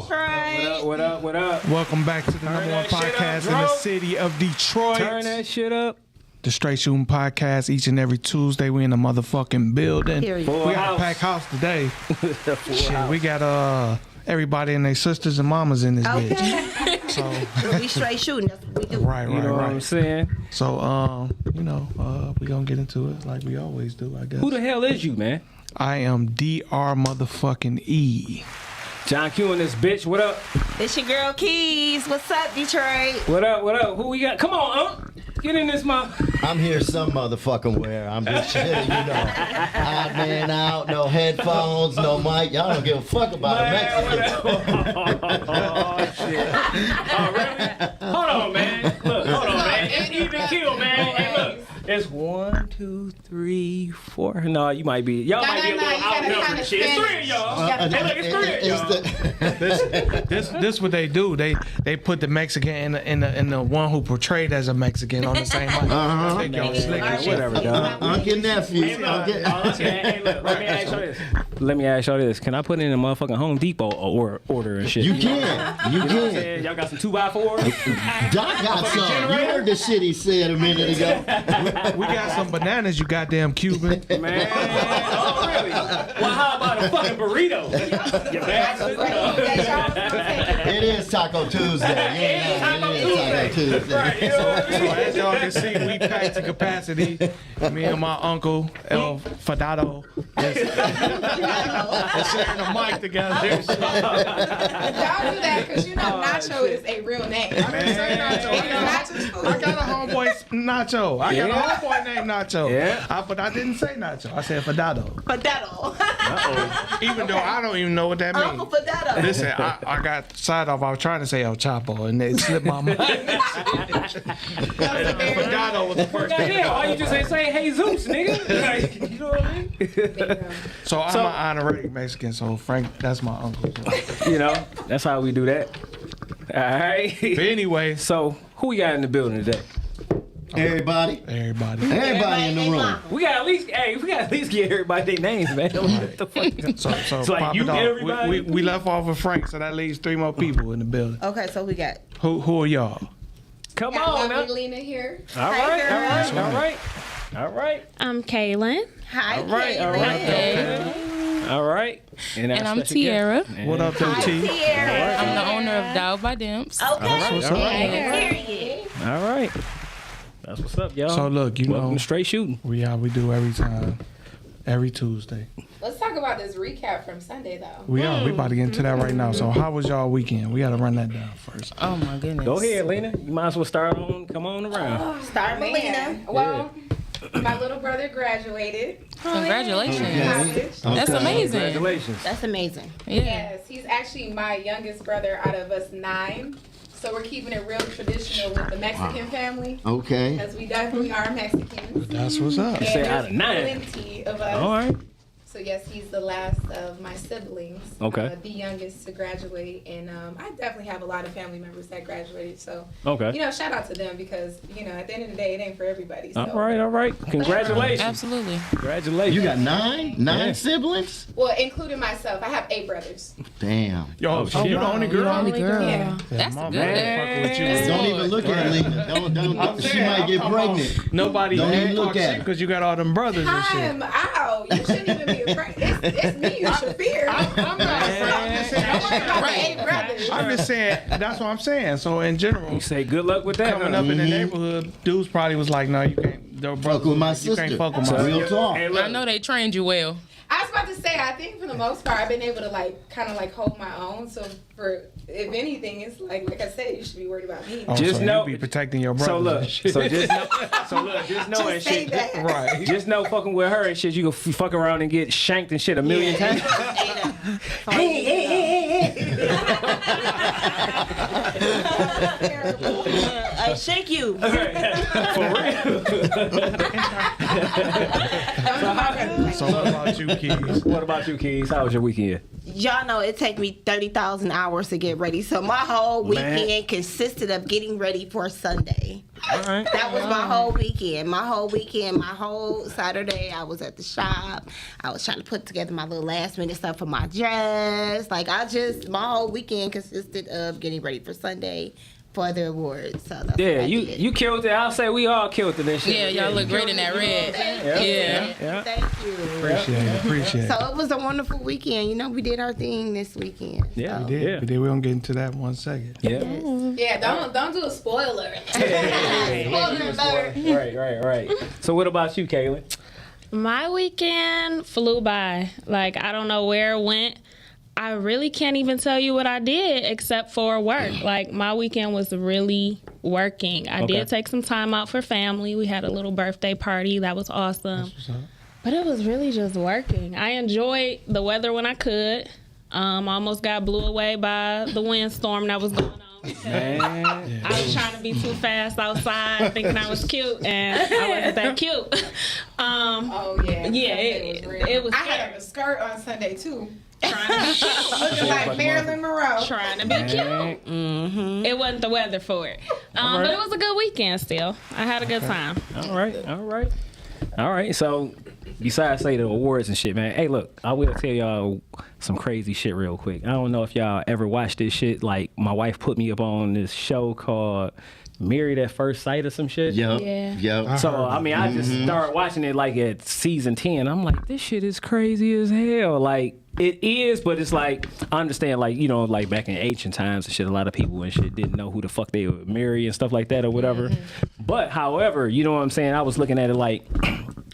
Detroit. What up? Welcome back to the number one podcast in the city of Detroit. Turn that shit up. The Str8 Shoot'N podcast. Each and every Tuesday, we in the motherfucking building. Period. We got a packed house today. Shit, we got everybody and their sisters and mamas in this bitch. So we straight shooting. That's what we do. right. You know what I'm saying? So we gonna get into it like we always do, I guess. Who the hell is you, man? I am Dr. motherfucking E. John Q and this bitch. What up? It's your girl Keys. What's up, Detroit? What up? Who we got? Come on, get in this mouth. I'm here some motherfucking where. I'm just chilling, Odd man out, no headphones, no mic. Y'all don't give a fuck about it, Mexicans. Oh, shit. Oh, really? Hold on, man. Look, hold on, man. It's even kill, man. Hey, look. It's 1, 2, 3, 4. No, you might be. Y'all might be a little outnumbered. Shit, it's 3 of y'all. Hey, look, it's 3 of y'all. This what they do. They put the Mexican in the one who portrayed as a Mexican on the same mic. I think y'all slick and shit. Whatever, dog. Uncle nephew. Hey, look, let me ask y'all this. Can I put in a motherfucking Home Depot order and shit? You can. You You know what I'm can. saying? Y'all got some 2x4s? Doc got some. You heard the shit he said a minute ago. We got some bananas, you goddamn Cuban. Man, oh really? Well, how about a fucking burrito? You bastard. It is Taco Tuesday. Yeah, it is Taco Tuesday. Right, you know what I So mean? as y'all can see, we packed to capacity. Me and my uncle El Fadado is sharing a mic together. Y'all do that because you know Nacho is a real name. Man, Nacho's food. I got a homeboy Nacho. I got a homeboy named Nacho. Yeah. But I didn't say Nacho. I said Fadado. Fadado. Even though I don't even know what that Uncle means. Fadado. Listen, I got side off. I was trying to say El Chapo, and it slipped my mind. Fadado was the first thing. Goddamn, why you just ain't saying Jesus, nigga? Like, you know what I mean? So I'm an honorary Mexican. So Frank, that's my uncle. So. You know, that's how we do that. All right. But anyway, So, who we got in the building today? Everybody in the room. We got at least get everybody their names, man. What the fuck? so It's like pop you, it off. everybody? We left off with Frank, so that leaves 3 more people in the building. Okay, so we got. Who are y'all? Come Got on now. lovely Lena here. All right. I'm Kaylin. Hi, All right. Caitlin. All right. And I'm special Tiara. guest. What up, though, Hi, T? Tierra. I'm the owner of Dog by Dimps. Okay. That's what's up. Period. All right. That's what's up, y'all. So look, you Welcome know, to Str8 Shoot'N. we do every time, every Tuesday. Let's talk about this recap from Sunday, though. We about to get into that right now. So how was y'all weekend? We got to run that down first. Oh my goodness. Go ahead, Lena. You might as well come on around. Start with Lena. Man. Well, my little brother graduated Congratulations. college. That's amazing. Congratulations. That's amazing. Yeah. Yes, he's actually my youngest brother out of us 9. So we're keeping it real traditional with the Mexican family, Okay. because we definitely are Mexicans. That's what's up. And Say out of there's 9. plenty of us. All right. So yes, he's the last of my siblings. Okay. The youngest to graduate, and I definitely have a lot of family members that graduated. So Okay. shout out to them because at the end of the day, it ain't for everybody. So. All right. Congratulations. Absolutely. Congratulations. You got 9 Yeah. siblings? Well, including myself, I have 8 brothers. Damn. Yo, shit. you the only girl? Only girl. Yeah. That's my good. man fucking with you. That's Don't good. even look at Lena. Don't. She might get pregnant. Nobody Don't even ain't look talk at shit her. because you got all them brothers and shit. I'm out. You shouldn't even be afraid. It's me you should fear. I'm not Don't worry about the 8 brothers. I'm just saying, that's what I'm saying. So in general, You say good luck with that. coming up in the neighborhood, dudes probably was like, no, you can't. The brothers with my was like, you sister. can't fuck with So my real talk. Hey, I look. know they trained you well. I was about to say, I think for the most part, I've been able to kind of hold my own. So if anything, it's like I said, you should be worried about me. Oh, Just so know- you be protecting your brothers. So look, and shit. just know and Just say shit. that. right. Just know fucking with her and shit, you go fuck around and get shanked and shit a million times. I shake you. For real. So what about you, Keys? What about you, Keys? How was your weekend? y'all know it take me 30,000 hours to get ready. So my whole weekend Man. consisted of getting ready for Sunday. All right. That was my whole weekend. My whole Saturday, I was at the shop. I was trying to put together my little last minute stuff for my dress. Like, my whole weekend consisted of getting ready for Sunday for the awards. So that's what Yeah, I did. you killed it. I'll say we all killed it. This shit. Yeah, y'all look great in that red. Yeah. Thank you. Appreciate it. So it was a wonderful weekend. You know, we did our thing this weekend. Yeah, So. We did. We gonna get into that in 1 second. Yeah. Yeah, don't do a spoiler. Right. So what about you, Kaylin? My weekend flew by. Like, I don't know where it went. I really can't even tell you what I did except for work. Like, my weekend was really working. I did take some time out for family. We had a little birthday party. That was awesome. But it was really just working. I enjoyed the weather when I could. Almost got blew away by the windstorm that was going on. Man. I was trying to be too fast outside, thinking I was cute, and I wasn't that cute. Oh yeah. Yeah, it was I had a skirt on Sunday too. trying to be cute. Looking like Marilyn Monroe. Trying to be cute. Mm-hmm. It wasn't the weather for it. But it was a good weekend still. I had a good time. All right. So, besides say the awards and shit, man. Hey, look, I will tell y'all some crazy shit real quick. I don't know if y'all ever watched this shit. Like, my wife put me up on this show called Married at First Sight or some shit. Yep. So, I mean, I just started watching it like at season 10. I'm like, this shit is crazy as hell. Like, it is, but it's like, I understand, like, you know, like back in ancient times and shit, a lot of people and shit didn't know who the fuck they would marry and stuff like that or whatever. But, however, you know what I'm saying? I was looking at it like,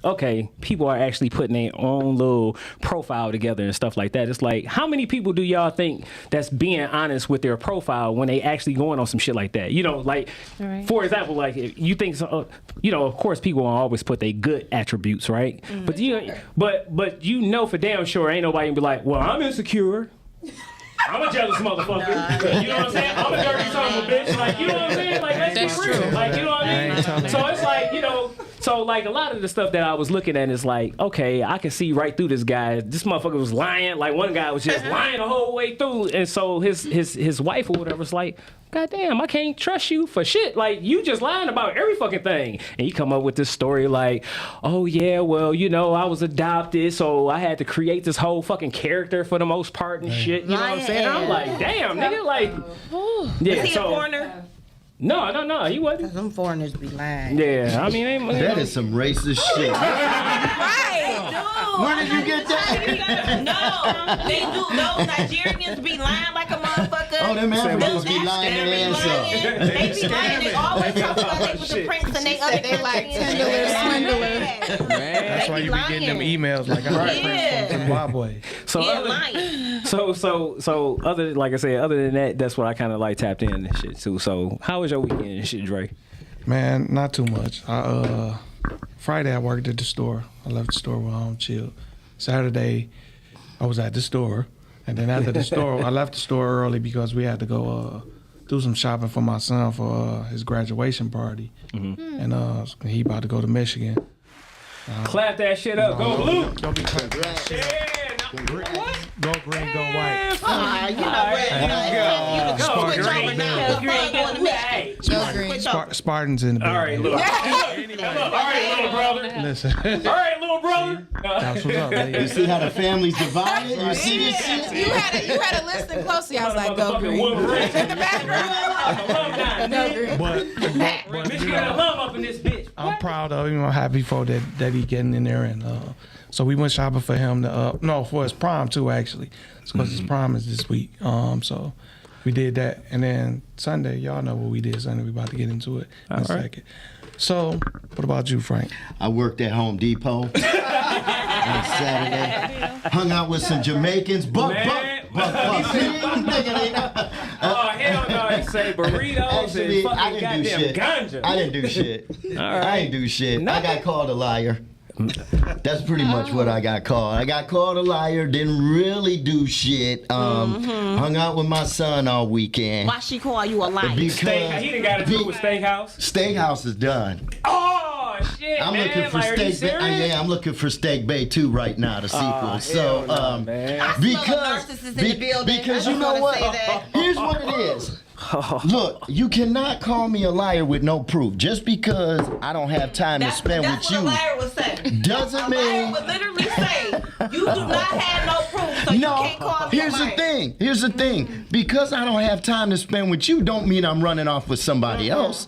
okay, people are actually putting their own little profile together and stuff like that. It's like, how many people do y'all think that's being honest with their profile when they actually going on some shit like that? You know, like, Right. for example, like, if you think, you know, of course, people will always put their good attributes, right? But you know for damn sure ain't nobody gonna be like, well, I'm insecure. I'm a jealous motherfucker. You know what I'm saying? I'm a dirty son of a bitch. Like, you know what I'm saying? Like, let's be real. Like, you know what I mean? So it's like, you know, so like a lot of the stuff that I was looking at is like, okay, I can see right through this guy. This motherfucker was lying. Like, one guy was just lying the whole way through. And so his wife or whatever was like, God damn, I can't trust you for shit. Like, you just lying about every fucking thing. And you come up with this story like, oh yeah, well, you know, I was adopted, so I had to create this whole fucking character for the most part and shit. You know what I'm saying? I'm like, damn, nigga, like, yeah. Is he a foreigner? No, he wasn't. Them foreigners be lying. Yeah, I mean, That is some racist shit. Right, dude. Where did you get that? No, they do. Those Nigerians be lying like a motherfucker. Oh, them Africans Those be lying their ass up. They be lying. They always talk about they was the prince and they other They like swindlers. That's why you be getting them emails like I got friends from Zimbabwe. So Yeah, other, lying. so other, like I said, other than that, that's what I kind of like tapped in and shit too. So how was your weekend and shit, Dre? Man, not too much. Friday I worked at the store. I left the store when I chilled. Saturday I was at the store, and then after the store, I left the store early because we had to go do some shopping for my son for his graduation party, and he about to go to Michigan. Clap that shit up. Go blue. Don't be Go green, go white. You know what? Go Switch over now. Go green. Spartans in the building. All right, look. All right, little brother. Listen. All right, little brother. That's what's up, You baby. see how the family's divided? You see this shit? You had to listen closely. I was like, go green. In the background. Go green. But Michigan alum up in this bitch. I'm proud of him. I'm happy for that he getting in there, and so we went shopping for him for his prom too, actually. It's because his prom is this week. So we did that, and then Sunday, y'all know what we did Sunday. We about to get into it in a second. So, what about you, Frank? I worked at Home Depot on Saturday. Hung out with some Jamaicans. Buck. Oh, hell no. He say burritos Actually, and I fucking didn't do goddamn shit. ganja. I didn't do shit. I didn't do shit. I got called a liar. That's pretty much what I got called. I got called a liar, didn't really do shit. Hung out with my son all weekend. Why she call you a liar? He done got to do with Steakhouse. Steakhouse is done. Oh, shit, I'm man. looking for like, Steak Bay. Yeah, I'm looking for Steak Bay 2 right now, the sequel. So, man. I smell a narcissist in the building. because I you just know wanna what? say that. Here's what it is. Look, you cannot call me a liar with no proof. Just because I don't have time to spend with That's you what a liar would say. doesn't A liar mean. would literally say, you do not have no proof, so you can't call me here's a the liar. thing. Here's the thing. Because I don't have time to spend with you, don't mean I'm running off with somebody else.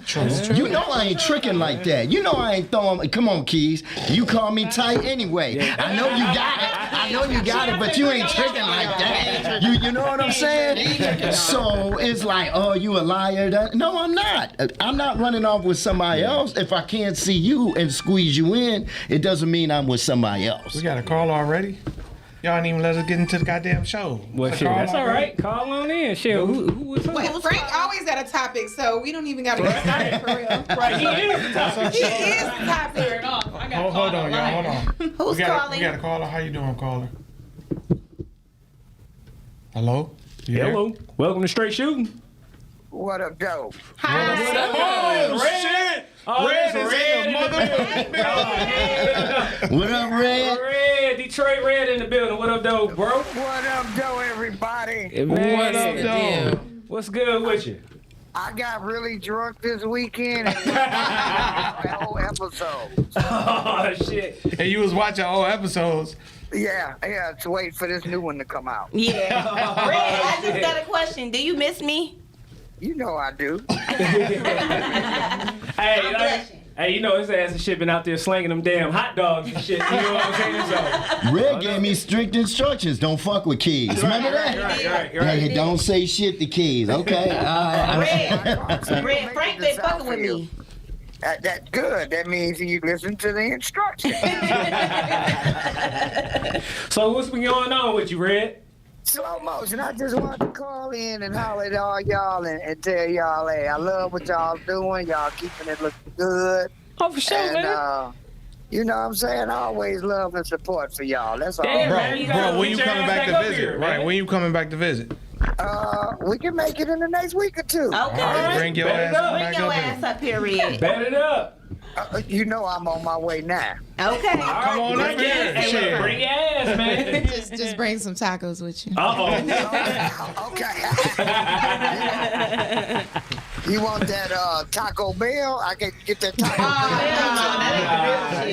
You know I ain't tricking like that. You know I ain't throwing. Come on, Keys. You call me tight anyway. I know you got it. I know you got it, but you ain't tricking like that. You know what I'm saying? So it's like, oh, you a liar? No, I'm not. I'm not running off with somebody else. If I can't see you and squeeze you in, it doesn't mean I'm with somebody else. We got a call already? Y'all didn't even let us get into the goddamn show. Well, shit, that's all right. Call on in. Shit, who was on? Wait, Frank always got a topic, so we don't even got to get started for real. Right, he is the topic. He is the topic. Hold on, y'all. Hold on. Who's calling? We got a caller. How you doing, caller? Hello? You there? Hello. Welcome to Straight Shooting. What up, Joe? Oh, shit! Oh, Red that's is Red in the in the building. What up, Red? Red, Detroit Red in the building. What up, though, bro? What up, Joe, everybody? Hey, man. What up, though? What's good with you? I got really drunk this weekend and the whole episode. Oh, shit. And you was watching old episodes. Yeah, to wait for this new one to come out. Yeah. Red, I just got a question. Do you miss me? You know I do. Hey, you know his ass and shit been out there slanging them damn hot dogs and shit. You know what I'm saying? So, Red gave me strict instructions. Don't fuck with Keys. Remember that? Right. Hey, don't say shit to Keys. Okay. Red, Frank been fucking with me. That's good. That means you listen to the instructions. So what's been going on with you, Red? Slow motion. I just wanted to call in and holler at all y'all and tell y'all, hey, I love what y'all doing. Y'all keeping it looking good. Oh, for sure, And, man. you know what I'm saying? Always love and support for y'all. That's all. Yeah, man, you gotta Bro, when get you your coming ass back to up visit? here, man. Right, when you coming back to visit? We can make it in the next week or two. Okay. right. Bring your Bet it ass up. Bring back your up ass here. up here, Red. Bet it up. You know I'm on my way now. Okay. Come on bring up your here. ass. Hey, Shit. look, bring your ass, man. Just bring some tacos with you. Okay. You want that Taco Bell? I can get that Taco Bell.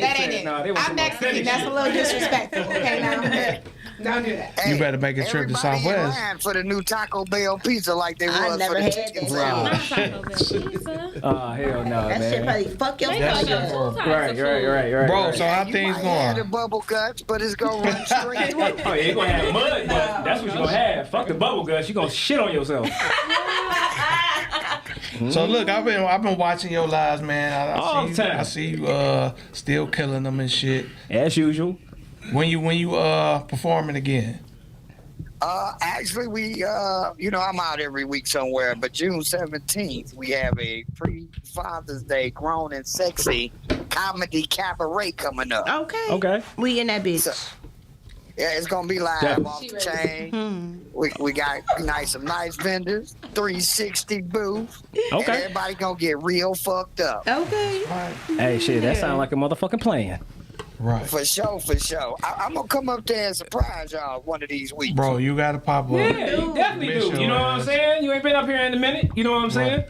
That ain't it. No, they want I'm some Mexican. That's a little disrespectful. Okay, now. Don't do that. You better make a trip to everybody in Southwest. line for the new Taco Bell pizza like they I was never for the had chicken that. sandwich. Oh, hell no, That shit man. probably fuck your That's stomach. Right. Bro, so how You things might have the going? bubble guts, but it's gonna run straight through. Oh, yeah, you're gonna have mud, but that's what you're gonna have. Fuck the bubble guts. You're gonna shit on yourself. So look, I've been watching your lives, man. All the time. I see you still killing them and shit. As usual. When you performing again? Actually, we, I'm out every week somewhere, but June 17th, we have a pre-Father's Day grown and sexy comedy cabaret coming up. Okay. We in that bitch. So, yeah, it's going to be live Yeah. off the chain. We got some nice vendors, 360 booth. Okay. And everybody going to get real fucked up. Okay. Hey, shit, that sound like a motherfucking plan. Right. For sure. I'm going to come up there and surprise y'all one of these weeks. Bro, you gotta pop up. Yeah, you definitely Miss do. your You know what I'm ass. saying? You ain't been up here in a minute. You know what I'm saying?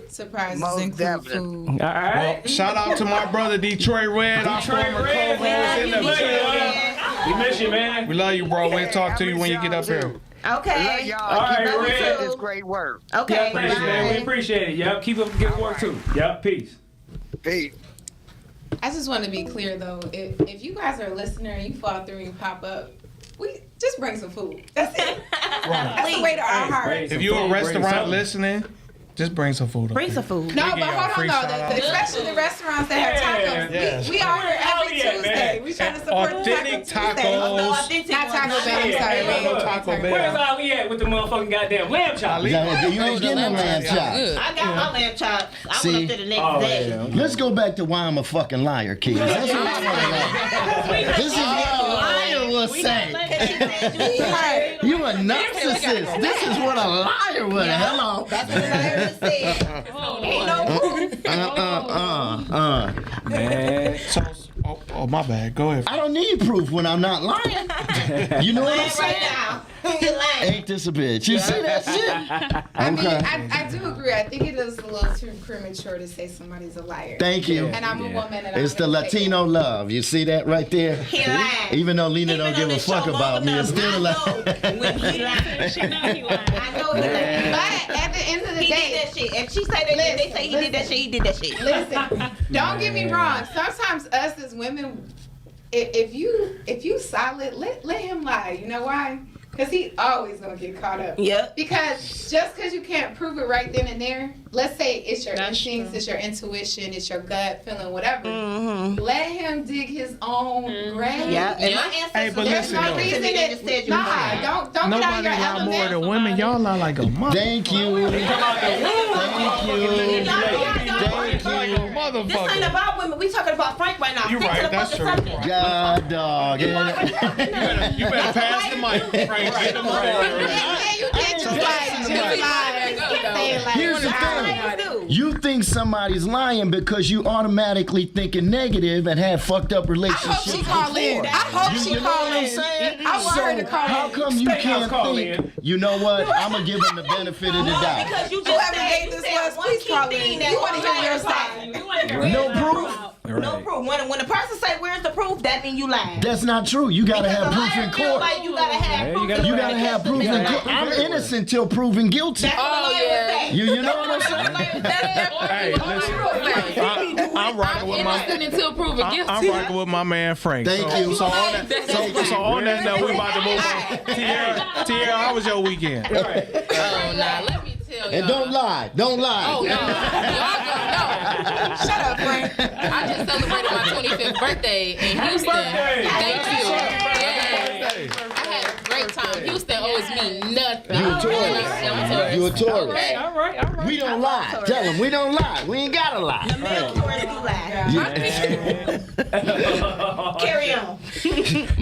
Surprises Most include definitely. food. All right. Well, shout out to my brother Detroit Red, our Detroit former Red, co-host in the man. building. We miss you, man. We love you, bro. We'll talk to you when you get up here. Love Okay. y'all. All right, Keep up Red. this great work. Okay. Thanks, man. We appreciate it. Yep. Keep up the good work, too. Yep. Peace. Peace. I just want to be clear though, if you guys are a listener and you fall through and pop up, we just bring some food. That's it. That's the way to our heart. If you're a restaurant listening, just bring some food up Bring here. some food. No, We but give y'all hold free on though, shout-outs. especially the restaurants that have tacos. Yes. We are here every Hell yeah, Tuesday. man. We trying to support Authentic the Taco Tuesday. tacos. Not Taco Bell. I'm Yeah, sorry, yeah, man. look, Taco Bell. Where's Ali at with the motherfucking goddamn lamb chop? Ali. You ain't getting no lamb chop. Good. I got my lamb chops. I See? went up there the next Oh, day. yeah. Let's go back to why I'm a fucking liar, kids. That's what I want to know. This is what a liar will say. You a narcissist. This is what a liar would. Hello. That's what I heard said. Ain't no proof. Man. Oh, my bad. Go ahead. I don't need proof when I'm not lying. You know what I'm saying? Right now. You're lying. Ain't this a bitch? You see that shit? I mean, I do agree. I think it is a little too premature to say somebody's a liar. Thank you. And I'm a woman. And It's the Latino love. You see that right there? He lying. Even though Lena don't give a the fuck show about me, long it's still enough, like. I know when he lying. She know he lying. I know he lying. But at the end of the He day, did that shit. If she say that, they say he did that shit. He did that shit. listen, don't get me wrong. Sometimes us as women, if you solid, let him lie. You know why? Because he always gonna get caught up. Yep. Because just because you can't prove it right then and there, let's say it's your That's instincts, true. it's your intuition, it's your gut feeling, whatever. Mm-hmm. Let him dig his own grave. Yeah. And my Hey, ancestors but There's listen, no though. reason they just said that. you Nah, lying. don't get out Nobody your lie more element. than women. Y'all lie like a mother. Thank you. Thank you. Thank you. This ain't about women. We talking about Frank right now. You Stick right, to the that's fucking true. subject. God, dog. You better pass the mic, Frank. Get him Yeah, you can't just lie. Here's the thing. You think somebody's lying because you automatically thinking negative and have fucked up I relationships. hope she call in. I hope she You know call what I'm in. saying? I want her to call How in. come you can't call think? You know what? I'm gonna give him the benefit of the doubt. Because you just Whoever said, gave you this said was, one please key call thing in. that You want to one hear your lying. side. No proof. No proof. When a person say where's the proof, that mean you lying. That's not true. You gotta Because have a proof liar in feel court. like you gotta have Yeah, proof. you You gotta have proof in court. I'm innocent till proven guilty. That's what Oh, a liar yeah. would say. You know what I'm saying? Hey, listen. I'm rocking with my. Innocent until proven guilty. I'm rocking with my man Frank. Thank so, you. So on that note, we about to move on. Tierra, how was your weekend? Oh, nah, let me tell y'all. And don't lie. Don't lie. Oh, no. Y'all don't know. Shut up, Frank. I just celebrated my 25th birthday in Houston. Thank you. Yeah. I had a great time. Houston owes me nothing. You a tourist. I'm a tourist. You a tourist. All right. We don't lie. Tell him we don't lie. We ain't gotta lie. The male tourists do lie. Carry on.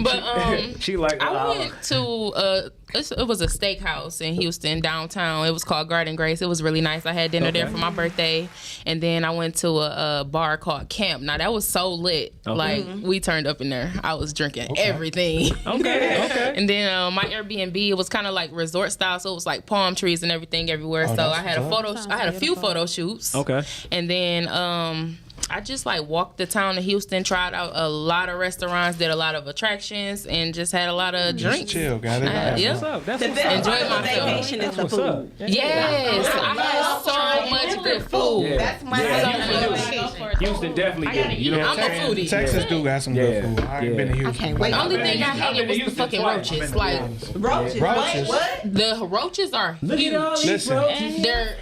But She like I went to it was a steakhouse in Houston downtown. It was called Garden Grace. It was really nice. I had dinner there for my birthday, and then I went to a bar called Camp. Now that was so lit. Okay. Like we turned up in there. I was drinking everything. Okay. And then my Airbnb, it was kind of like resort style, so it was like palm trees and everything everywhere. So I had I had a few photo shoots. Okay. And then I just like walked the town of Houston, tried out a lot of restaurants, did a lot of attractions, and just had a lot of drinks. Chill, got it. Yeah. What's up? That's The what's best up. part Enjoy of myself. vacation is the What's up? food. Yes, I had so much good food. Yeah. That's my vacation. Houston definitely good. You know I'm what a I'm saying? foodie. Texas do got some good food. I ain't been to I Houston. can't wait. The only I've thing I been to hated was the Houston fucking twice. roaches. Like Roaches. Roaches. What? the roaches are huge. Listen.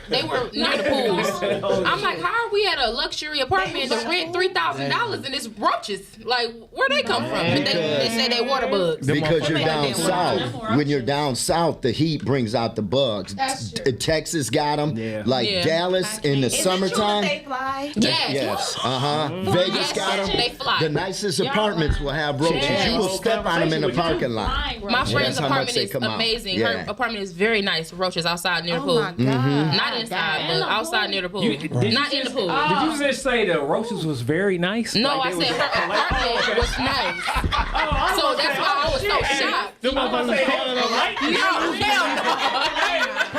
They were near the pools. I'm like, how are we at a luxury apartment to rent $3,000 and it's roaches? Like, where they come from? But they say they water bugs. Because you're down Them south. When you're down south, the heat brings out the bugs. That's true. Texas got them. Yeah. Like Yeah. Dallas in the Is it true that summertime. they fly? Yes. Vegas Yes, got them. they fly. The nicest apartments will have roaches. Yes. You will step on them in the parking lot. My friend's That's how much apartment they is come out. amazing. Yeah. Her apartment is very nice. Roaches outside near the pool. Oh my God. Not inside, but outside near the pool. Not in the pool. Did you just say the roaches was very nice? No, Like I they was- said her apartment was nice. So that's why I was so shocked. Them motherfuckers calling them right. No, hell no.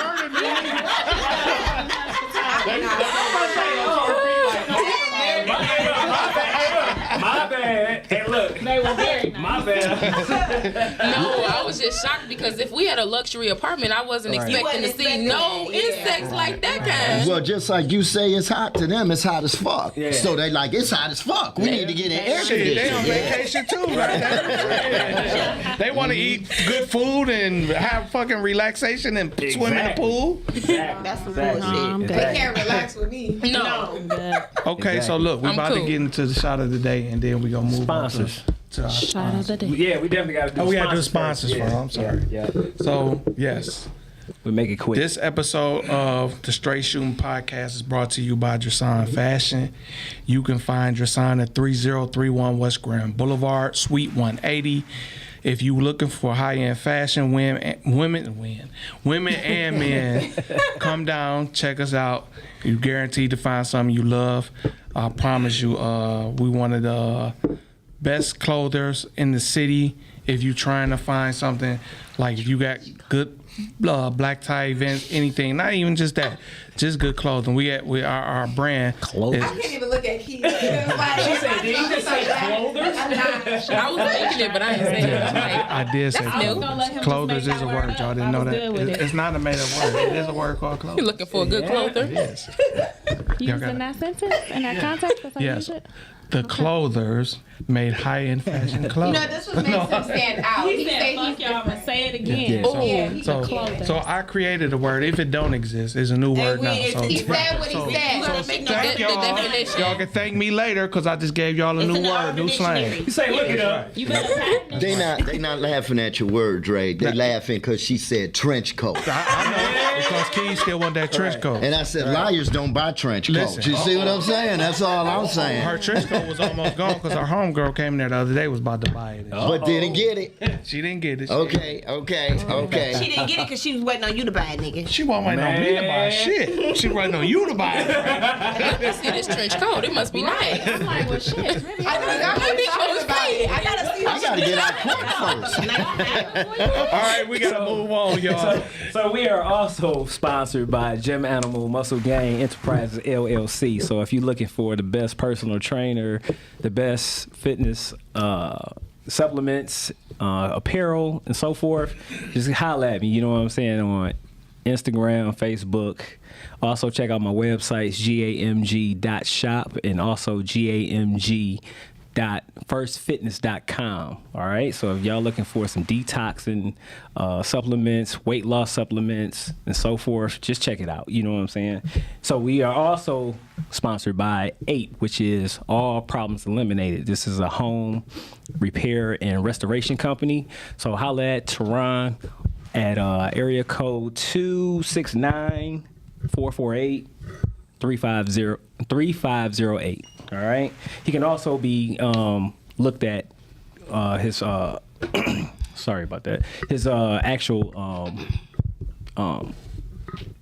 My bad. Hey, look. They were very nice. My bad. No, I was just shocked because if we had a luxury apartment, I wasn't expecting to see no insects like that kind. Well, just like you say it's hot to them, it's hot as fuck. Yeah. So they like, it's hot as fuck. We need to get an air Shit, they on conditioner. vacation too, right? They want to eat good food and have fucking relaxation and swim in the pool. That's some bullshit. They can't relax with me. No. Okay, so look, we I'm about to cool. get into the shot of the day, and then we gonna move Sponsors. on to our Shot of the day. Yeah, we definitely got to do Oh, we gotta do sponsors sponsors first. for. I'm sorry. Yeah. So yes, We make it quick. this episode of the Str8 Shoot'N podcast is brought to you by Drasan Fashion. You can find Drasan at 3031 West Grand Boulevard, Suite 180. If you looking for high-end fashion, women and men, come down, check us out. You guaranteed to find something you love. I promise you, we one of the best clothers in the city. If you're trying to find something, like if you got good black tie events, anything, not even just that, just good clothing. Our brand. Clothing. I can't even look at Keith. Like, She said, did you just say clothers? I was thinking it, but I didn't say it. Like, I did say new. clothers is a word. Y'all didn't know that. It's not a made up word. It is a word called you're clothing. looking for a good clother. Yes. Using that sentence in that context? That's how you Yes. use it? The clothers made high-end fashion clothes. this was makes him stand out. He said, he's fuck y'all, different. but say it again. Yeah, Oh, Yeah, he's So, clothing. so I created a word. If it don't exist, it's a new word now. So, He said what he said. thank The y'all. definition. Y'all can thank me later because I just gave y'all a new in the word, Urban new slang. Dictionary. You say, look it up. You better patent it. They not laughing at your word, Dre. They laughing because she said trench coat. I know because Keys still want that trench coat. And I said, liars don't buy trench coats. Listen. You see what I'm saying? That's all I'm saying. Her trench coat was almost gone because our homegirl came in there the other day was about to buy it. But didn't get it. She didn't get it. Okay. She didn't get it because she was waiting on you to buy it, nigga. She wasn't waiting on me to buy shit. She waiting on you to buy it. I see this trench coat. It must be nice. I'm like, well, shit, it's really I gotta see. I got to get out quick first. All right, we got to move on, y'all. So we are also sponsored by Gym Animal Muscle Gain Enterprises LLC. So if you're looking for the best personal trainer, the best fitness supplements, apparel, and so forth, just holla at me. You know what I'm saying, on Instagram, Facebook. Also check out my websites, gamg.shop and also gamg.firstfitness.com. All right, so if y'all looking for some detoxing supplements, weight loss supplements, and so forth, just check it out. You know what I'm saying? So we are also sponsored by 8, which is All Problems Eliminated. This is a home repair and restoration company. So holla at Tehran at area code 269-448-3508. All right. He can also be looked at his sorry about that. His actual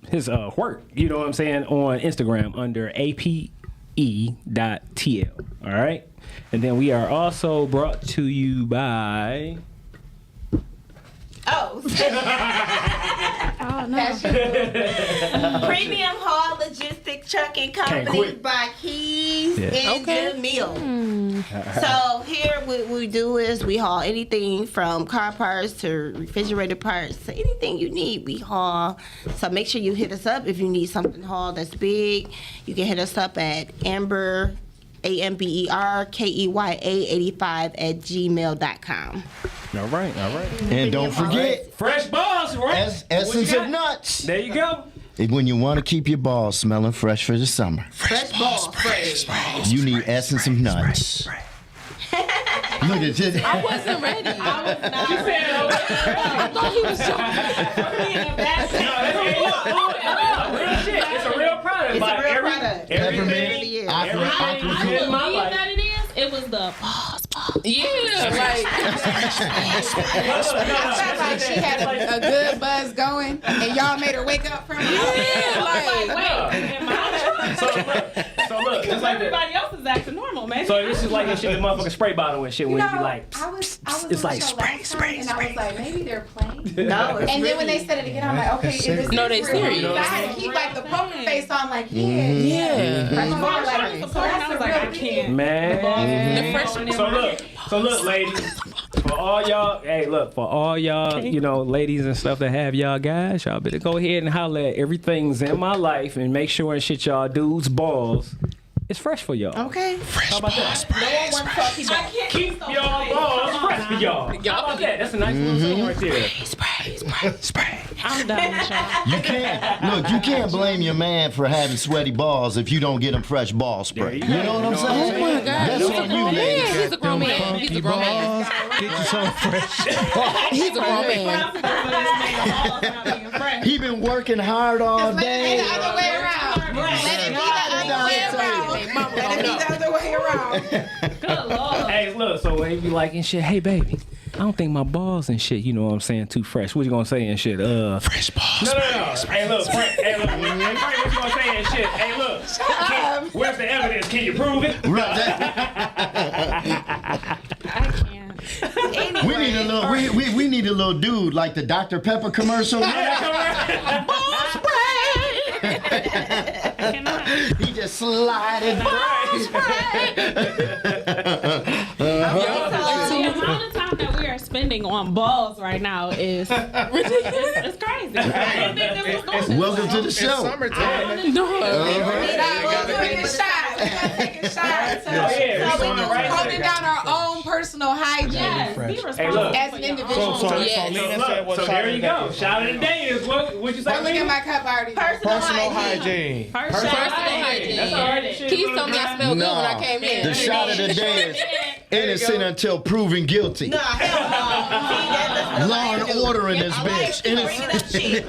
his work, you know what I'm saying, on Instagram under ape.tl. All right. And then we are also brought to you by Oh. Oh, no. Premium Haul Logistic Trucking Company quit. by Keys and Okay. Jamil. So here what we do is we haul anything from car parts to refrigerator parts to anything you need, we haul. So make sure you hit us up if you need something hauled that's big. You can hit us up at Amber, AMBERKEYA85 All right. And don't forget, Fresh balls, right? essence of nuts. There you go. When you want to keep your balls smelling fresh for the summer, Fresh ball spray. you need essence of nuts. Look at this. I wasn't ready. I thought he was joking. Real shit. It's a real product. It's a Like real product. Everything Really is. in my Believe life. that it is? It was the Yeah, like I felt like she had a good buzz going, and y'all made her wake up from it. yeah, like wait, am I? So look, it's like Everybody else is acting normal, man. so this is like that shit, the motherfucking spray bottle and shit. When you be like, I was it's on like the show spray, last time, and I was like, maybe they're playing. No, it's And then when really- they said it again, I'm like, okay, is this No, they real? serious. I had to keep like the poker face on, like, yeah. yeah. Fresh I ball, was like, trying to so support and that's I a was like, real I deal. can't. man. The freshman. So look, ladies, for all y'all, for all y'all, you know, ladies and stuff that have y'all guys, y'all better go ahead and holler at everything's in my life and make sure and shit y'all dudes balls. It's fresh for y'all. Okay. How about that? Keep y'all balls fresh for y'all. How about that? That's a nice little song right there. I'm done with y'all. You can't blame your man for having sweaty balls if you don't get him fresh ball spray. You know what I'm saying? Oh my God, That's he's a on you, grown man. ladies. He's a grown man. He's a grown man. Get you some fresh. He's a grown man. He been working hard all Let it be day. the other way around. Let it be the other way around. Let it be the other way around. Good Lord. Hey, look, so when you be like and shit, hey baby, I don't think my balls and shit, you know what I'm saying, too fresh. What you gonna say and shit? Fresh balls. No. Hey, look, Frank. Hey, look. Frank, what you gonna say and shit? Hey, look. Where's the evidence? Can you prove it? Right. We need a little. We need a little dude like the Dr. Pepper commercial. He just slided. The amount of time that we are spending on balls right now is ridiculous. It's crazy. I didn't think this was going Welcome to the show. Summertime. Holding down our own personal hygiene. Yes, be Hey, responsible look. As an individual. So Yes. Lena said what So there you go. Shout of the day is what you say? Don't look at my cup already. Personal hygiene. Personal hygiene. That's all right. Keith told me I smelled good when I came in. The shot of the day is innocent until proven guilty. Nah, hell no. See, that's Law and order in this I like bitch. you bringing up shit.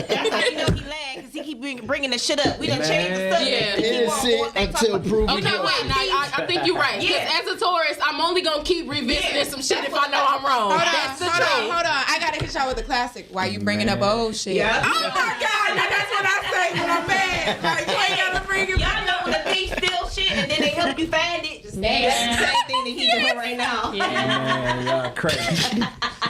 That's how you know he lying, because he keep bringing the shit up. We done changed the subject. Yeah. He keep on Innocent going back until talking- proven Okay, guilty. wait. Now I think you're right. Because Yeah. as a tourist, I'm only gonna keep revisiting some shit if I know I'm wrong. That's the truth. Hold on. I gotta hit y'all with the classic. Why you bringing up old shit? Yeah. Oh my God! Now that's what I say when I'm mad. Like you ain't gotta bring it Y'all back know up. when the thief steal shit and then they help you find it. Just that's the same thing that he's doing right now. Man, y'all crazy.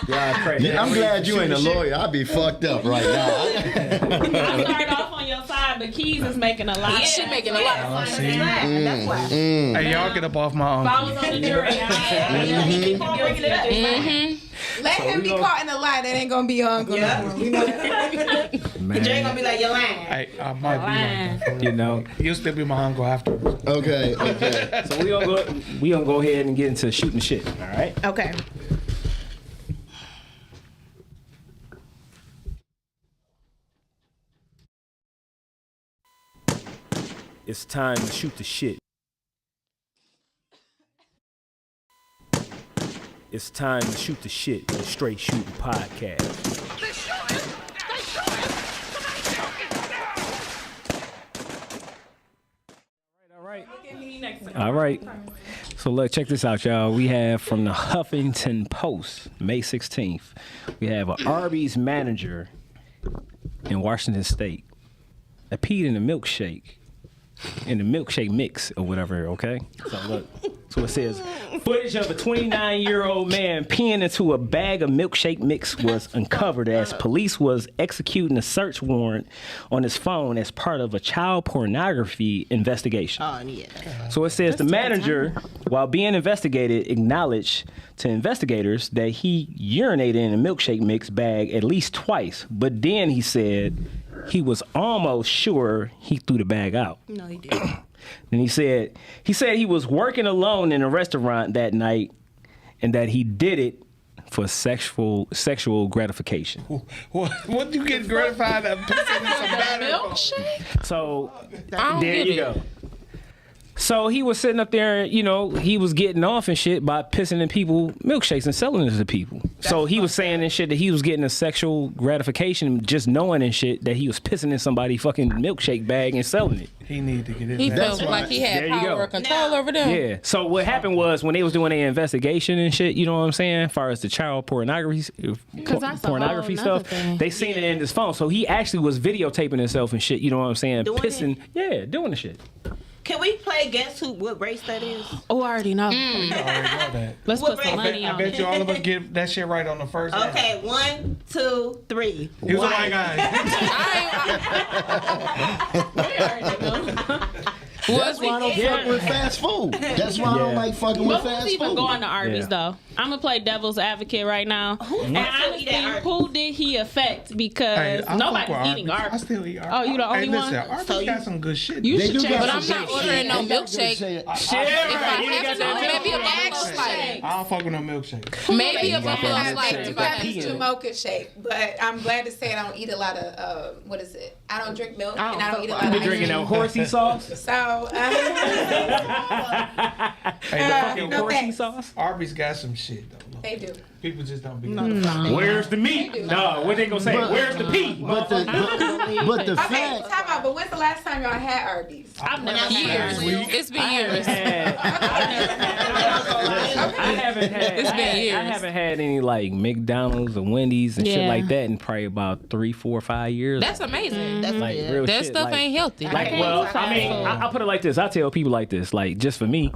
Y'all crazy. I'm glad you ain't a lawyer. I'd be fucked up right now. I started off on your side, but Keys is making a lot. She making a lot of fun. That's why. Hey, y'all get up off my If I uncle. was on the jury, He keep on bringing it up. Let him be caught in the lie. That ain't gonna be your uncle. Yeah. No more. We know. But you ain't gonna be like, you're lying. Hey, I might lying. be. You know. You'll still be my uncle afterwards. Okay. So we gonna go ahead and get into shooting shit. All right. Okay. It's time to shoot the shit. It's time to shoot the shit. The Straight Shootin' Podcast. All right. So look, check this out, y'all. We have from the Huffington Post, May 16th. We have an Arby's manager in Washington State that peed in a milkshake. In the milkshake mix or whatever, okay? So look, so it says, footage of a 29-year-old man peeing into a bag of milkshake mix was uncovered as police was executing a search warrant on his phone as part of a child pornography investigation. Oh, yeah. So it says the manager, while being investigated, acknowledged to investigators that he urinated in a milkshake mix bag at least twice, but then he said he was almost sure he threw the bag out. No, he didn't. And he said he was working alone in a restaurant that night and that he did it for sexual gratification. What you get gratified at pissing in some batter? Milkshake? So I don't there get you it. go. So he was sitting up there, you know, he was getting off and shit by pissing in people milkshakes and selling it to people. So he was saying and shit that he was getting a sexual gratification just knowing and shit that he was pissing in somebody's fucking milkshake bag and selling it. He need to get his He ass. felt right. like he had There you power go. or control over them. Yeah. So what happened was when they was doing their investigation and shit, you know what I'm saying, as far as the child pornography that's a pornography whole nother stuff, thing. they seen it in his phone. So he actually was videotaping himself and shit, you know what I'm saying, Doing pissing, doing the shit. Can we play Guess Who? What race that is? Oh, I already know. I already know that. Let's What put some race? money I on bet it. you all of us get that shit right on the first answer. Okay, 1, 2, 3. He was a white guy. That's why I don't fuck with fast food. That's why I don't like fucking with But who's fast even food. going to Arby's Yeah. though? I'm gonna play devil's advocate right now. And honestly, who did he affect? Because Hey, I fuck nobody's with eating I Arby's. still eat Arby's. Oh, you the only hey, listen, one? Arby's So got some good shit. You They should do check. got But some I'm not good ordering shit. no They got good milkshake. shit. If I have to, maybe a buffalo slice. I don't fuck with no milkshake. Maybe a buffalo I slice like if to I have have this to. Jamocha shake, but I'm glad to say I don't eat a lot of what is it? I don't drink milk and I don't eat a lot You of been drinking that ice horsey sauce? cream. So Hey, the fucking no Horsey thanks. sauce? Arby's got some shit though. Look. They do. People just don't be. Where's the meat? No, what they gonna say? Where's the pea? But the Okay, fact. time out. But when's the last time y'all had Arby's? I've never had Years. Arby's. It's been years. I haven't had. It's been years. I haven't had any like McDonald's or Wendy's and shit Yeah. like that in probably about 3, 4, 5 years. That's amazing. That's like good. real That shit. stuff like, ain't healthy. Like, well, I mean, I'll put it like this. I tell people like this. Like, just for me,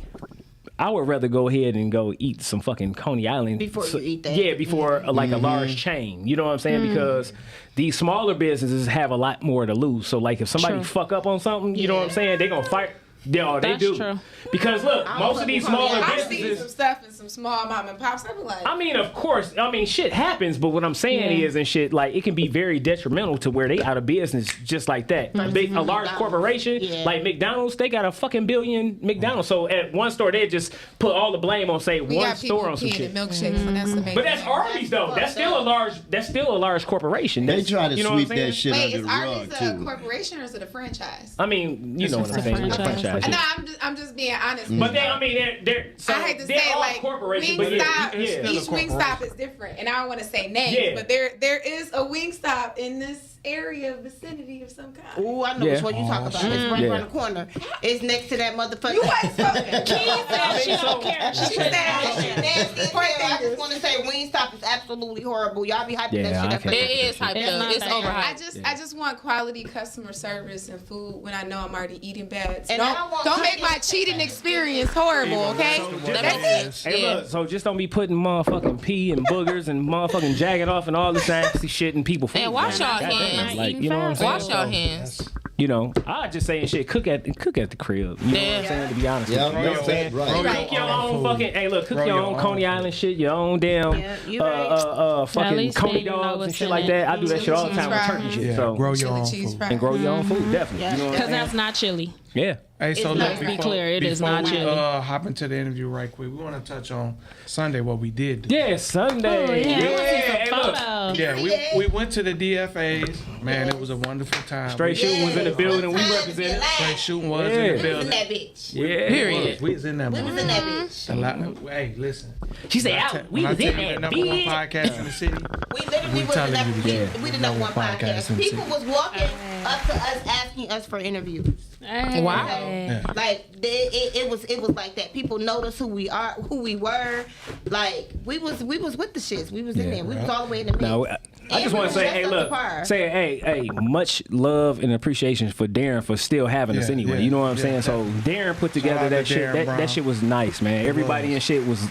I would rather go ahead and go eat some fucking Coney Island Before you eat that. Yeah, before like a large chain. You know what I'm saying? Because these smaller businesses have a lot more to lose. So like if somebody fuck up on something, you know what I'm saying? They gonna fight. Yeah, they do. True. Because look, most of these smaller I've seen businesses. some stuff in some small mom and pops. I be like, I mean, of course. I mean, shit happens, but what I'm saying is, and shit, like, it can be very detrimental to where they out of business just like that. A large corporation like McDonald's, they got a fucking billion McDonald's. So at one store, they just put all the blame on, say, we one got people store on some peeing shit. in milkshakes, and that's the main But that's thing. Arby's though. That's still a large corporation. They That's, try to you know what I'm sweep that saying? shit Wait, under is the rug Arby's a too. corporation or is it a franchise? I mean, you know what I'm saying? It's a franchise. No, yeah. I'm just being honest. But they, I mean, they're so I hate to they're say it, all like corporations, but Wingstop, yeah. each Wingstop is different, and I don't want to say names, Yeah. but there is a Wingstop in this area vicinity of some kind. Ooh, I know Yeah. which one you talk about. It's right around the corner. It's next to that motherfucker. You wasn't spoken. She don't care. She She said Nasty it. as hell. I just want to say Wingstop is absolutely horrible. Y'all be hyping Yeah, that I shit up. can't- It is hyped It's up. not It's that overhyped. I just want quality customer service and food when I know I'm already eating bad. So And I don't want don't make my cookies. cheating experience horrible, okay? That's it. Hey, look, so just don't be putting motherfucking pee and boogers and motherfucking jagging off and all this nasty shit in people's food. And wash man. y'all Goddamn, hands. Like, you know what I'm saying? Wash your hands. You know, I just saying shit. Cook at the crib. You know what I'm saying? To be honest, Yeah, with you. You know what I'm saying? right. Cook your own fucking. Hey, look, cook your own Coney Island shit. Your own damn Yeah, you right. fucking least Coney then you know dogs and what's shit in like it. that. I do that shit all the time with Cheese turkey fries. shit. Yeah, So grow your Chili own cheese food. fries. and grow your own food, definitely. You know what I'm Because saying? that's not chili. Yeah. Hey, so Let's look, be clear, it is before not we chili. hop into the interview right quick, we want to touch on Sunday what we did do. Yeah, Sunday. Oh, yeah. Hey, look. Photos. Yeah, we went to the DFAs. Man, it was a wonderful time. Straight Shootin' was in the building. We represented. Straight Shooting was in Yeah. the We was in building. that bitch. Yeah. Period. We was in that. We was in that bitch. Hey, listen. She said, When we I was tell in you the that number one bitch. podcast in the city. We literally We was telling the you number, to do we it. the number one Podcast podcast. in the People city. was walking up to us asking us for interviews. Hey. Wow. Yeah. Like it was like that. People noticed who we are, who we were. Like we was with the shits. We was in there. We was all the way in the mix. No, I just want to say, hey, look, hey, much love and appreciation for Darren for still having us Yeah, anyway. yeah, You know what I'm yeah. saying? So Darren put together out that to shit. Darren Brown. That shit was nice, man. Everybody and shit was.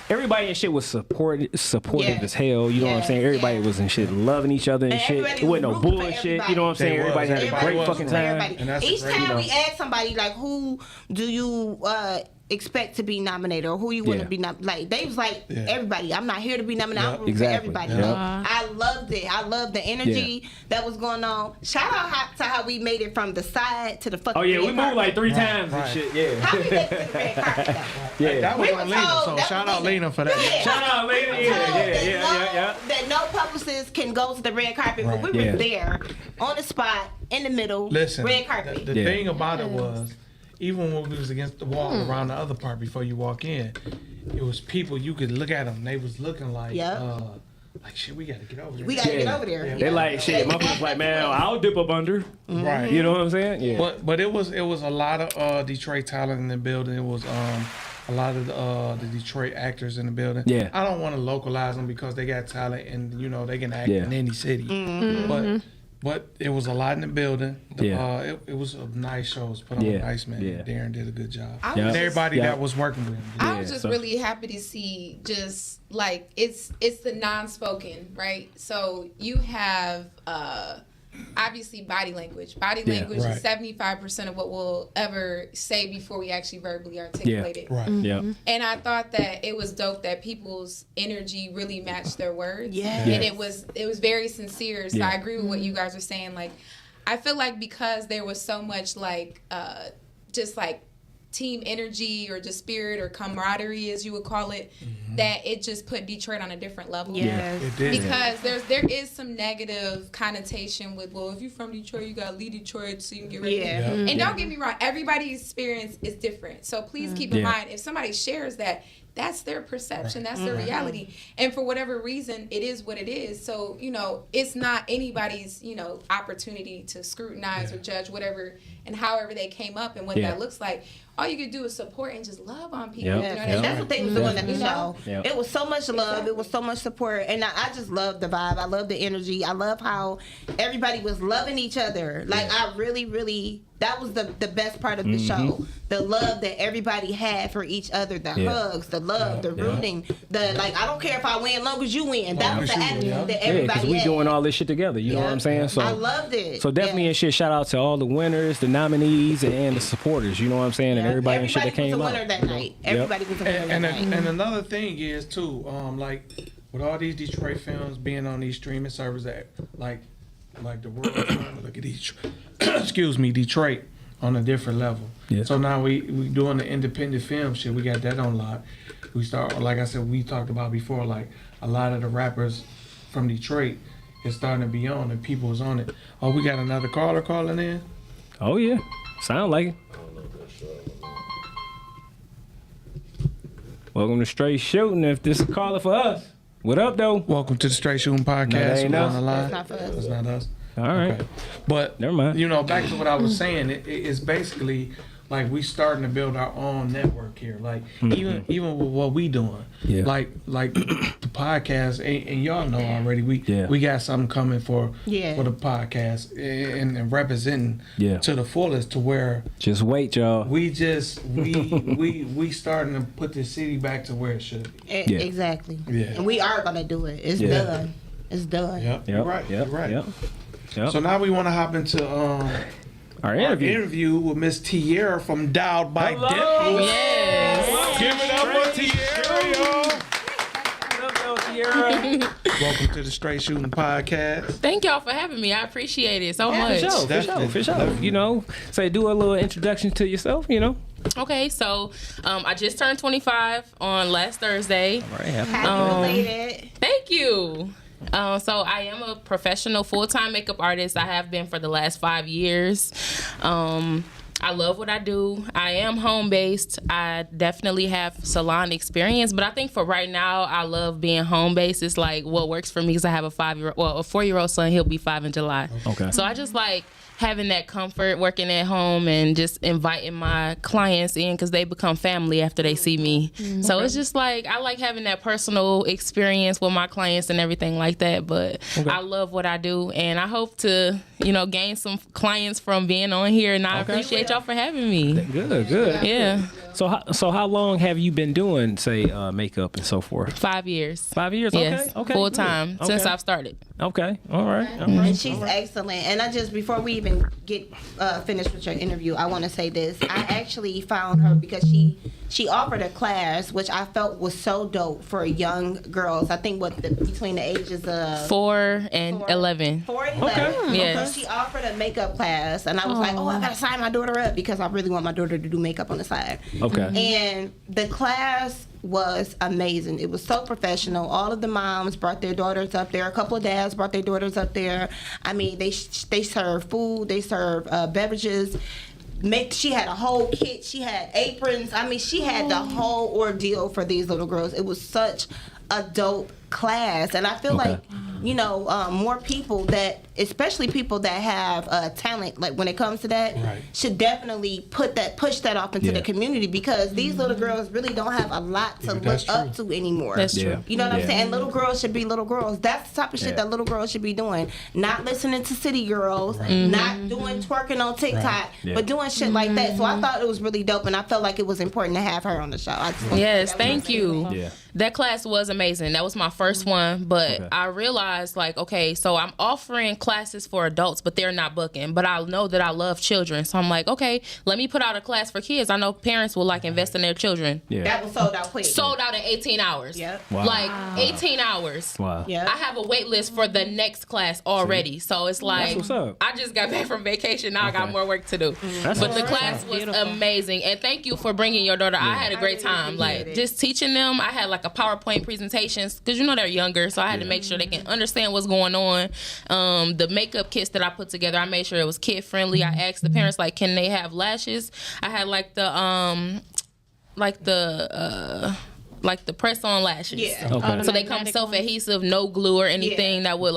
Everybody and shit was supportive Yeah. as hell. You know what I'm Yeah, saying? Everybody yeah. was in shit, loving each other and, And shit. everybody It wasn't no was rooting for bullshit. You know what I'm saying? They was. Everybody had a Everybody great was fucking rooting for time. Everybody. And that's Each great, time you know. we ask somebody like, who do you expect to be nominated or who you want to Yeah. be nominated? Like they was like Yeah. everybody. I'm not here to be nominated. I'm Yep. rooting Exactly. for everybody. Yep. I loved it. I loved the energy that was going on. Shout out to how we made it from the side to the fucking. Oh yeah, we red moved carpet. like 3 times right. and shit. Yeah. How we make it to the red carpet though? Yeah. That was We on were Lena, told- so that shout was out Lena. Lena for that. Yeah. Shout out later. Told Yeah. That no publicists can go to the red carpet, but we Right. were Yeah. there on the spot in the middle. Listen, red carpet. the Yeah. thing about it was, even when we was against the wall around the other part before you walk in, it was people you could look at them. They was looking like, Yep. like shit. We got to get over there. We gotta get Yeah. over there. They like shit. My folks like, man, I'll dip up under. right. You know what I'm saying? Yeah. But it was a lot of Detroit talent in the building. It was a lot of the Detroit actors in the building. Yeah. I don't want to localize them because they got talent and you know they can act Yeah. in any city. But it was a lot in the building. It was a nice show. It was put on Yeah. nice, man. Yeah. Darren did a good job. I Yeah. was And everybody Yeah. that was working with him. I was just so- really happy to see just like it's the non-spoken, right? So you have obviously body language. Body Yeah. language Right. is 75% of what we'll ever say before we actually verbally articulate it. Right. Yeah. And I thought that it was dope that people's energy really matched their words. Yeah. And it was very sincere. So Yeah. I agree with what you guys are saying. Like I feel like because there was so much like just like team energy or just spirit or camaraderie as you would call it, that it just put Detroit on a different level. Yes. It did. Because there is some negative connotation with, well, if you're from Detroit, you gotta leave Detroit so you can get ready. Yeah. Yeah. And don't get me wrong, everybody's experience is different. So please keep in Yeah. mind, if somebody shares that, that's their perception, that's their reality. And for whatever reason, it is what it is. So, you know, it's not anybody's, you know, opportunity to scrutinize or judge whatever and however they came up and what Yeah. that looks like. All you could do is support and just love on people. Yep. You know what I And mean? that's what they was doing at the show. Yep. It was so much love. It was so much support. And I just love the vibe. I love the energy. I love how everybody was loving each other. Like, I really, really that was the best part of the show. The love that everybody had for each other, the hugs, the love, the rooting, the like. I don't care if I win, as long as you win. That was the attitude that everybody because we had. doing all this shit together. You know what I'm saying? So I loved it. So definitely and shit. Shout out to all the winners, the nominees, and the supporters. You know what I'm saying? And everybody and shit that came was a out. winner that night. Everybody was a winner that night. And another thing is too, like with all these Detroit films being on these streaming servers, that like the world trying to look at Detroit on a different level. Yeah. So now we doing the independent film shit. We got that on lock. We start, like I said, we talked about before, like a lot of the rappers from Detroit is starting to be on and people's on it. Oh, we got another caller calling in? Oh yeah, sound like it. Welcome to Str8 Shoot'N. If this is a caller for us, what up though? Welcome to the Str8 Shoot'N podcast. No, that ain't We're us. on the line. It's not for us. It's not us. All right. Okay. But Never mind. you know, back to what I was saying, it's basically like we starting to build our own network here. Like even with what we doing, like the podcast, and y'all know already. We got something coming for the podcast and representing to the fullest to where. Just wait, y'all. We starting to put the city back to where it should be. Exactly. Yeah. And we are gonna do it. It's done. It's done. Yep. You're right. You're right. Yep. So now we want to hop into our interview with Miss Tierra from Dialed by Dimples. Yes. Give it up for Tierra, y'all. Welcome to the Str8 Shoot'N podcast. Thank y'all for having me. I appreciate it so much. For sure. You know, say do a little introduction to yourself. You know. Okay, so I just turned 25 on last Thursday. All right. Happy Happy Thank you. So I am a professional full-time makeup artist. I have been for the last 5 years. I love what I do. I am home-based. I definitely have salon experience, but I think for right now, I love being home-based. It's like what works for me because I have a 4-year-old son. He'll be 5 in July. Okay. So I just like having that comfort working at home and just inviting my clients in because they become family after they see me. So it's just like I like having that personal experience with my clients and everything like that. But I love what I do, and I hope to gain some clients from being on here. And I appreciate y'all for having me. Good. Yeah. So how long have you been doing, say, makeup and so forth? 5 years. 5 years. Yes. Okay. Full time since I've started. Okay. All right. And she's excellent. And I just, before we even get finished with your interview, I want to say this. I actually found her because she offered a class, which I felt was so dope for young girls. I think between the ages of 4 and 11. 4 and 11. Okay. Yes. So she offered a makeup class, and I was like, I gotta sign my daughter up because I really want my daughter to do makeup on the side. Okay. And the class was amazing. It was so professional. All of the moms brought their daughters up there. A couple of dads brought their daughters up there. I mean, they serve food. They serve beverages. She had a whole kit. She had aprons. I mean, she had the whole ordeal for these little girls. It was such a dope class, and I feel like more people that, especially people that have talent, like when it comes to that, should definitely push that off into the community because these little girls really don't have a lot to look up to anymore. That's true. You know what I'm saying? Little girls should be little girls. That's the type of shit that little girls should be doing. Not listening to city girls, not doing twerking on TikTok, but doing shit like that. So I thought it was really dope, and I felt like it was important to have her on the show. Yes, thank you. Yeah. That class was amazing. That was my first one, but I realized so I'm offering classes for adults, but they're not booking. But I know that I love children, so I'm like, okay, let me put out a class for kids. I know parents will invest in their children. Yeah. That was sold out quick. Sold out in 18 hours. Yep. Wow. 18 hours. Wow. Yep. I have a wait list for the next class already. So it's like, That's what's up. I just got back from vacation. Now I got more work to do. But the class was amazing. And thank you for bringing your daughter. I had a great time. Just teaching them. I had a PowerPoint presentations because they're younger. So I had to make sure they can understand what's going on. The makeup kits that I put together, I made sure it was kid friendly. I asked the parents can they have lashes? I had the press on lashes. Yeah. Okay. So they come self adhesive, no glue or anything that would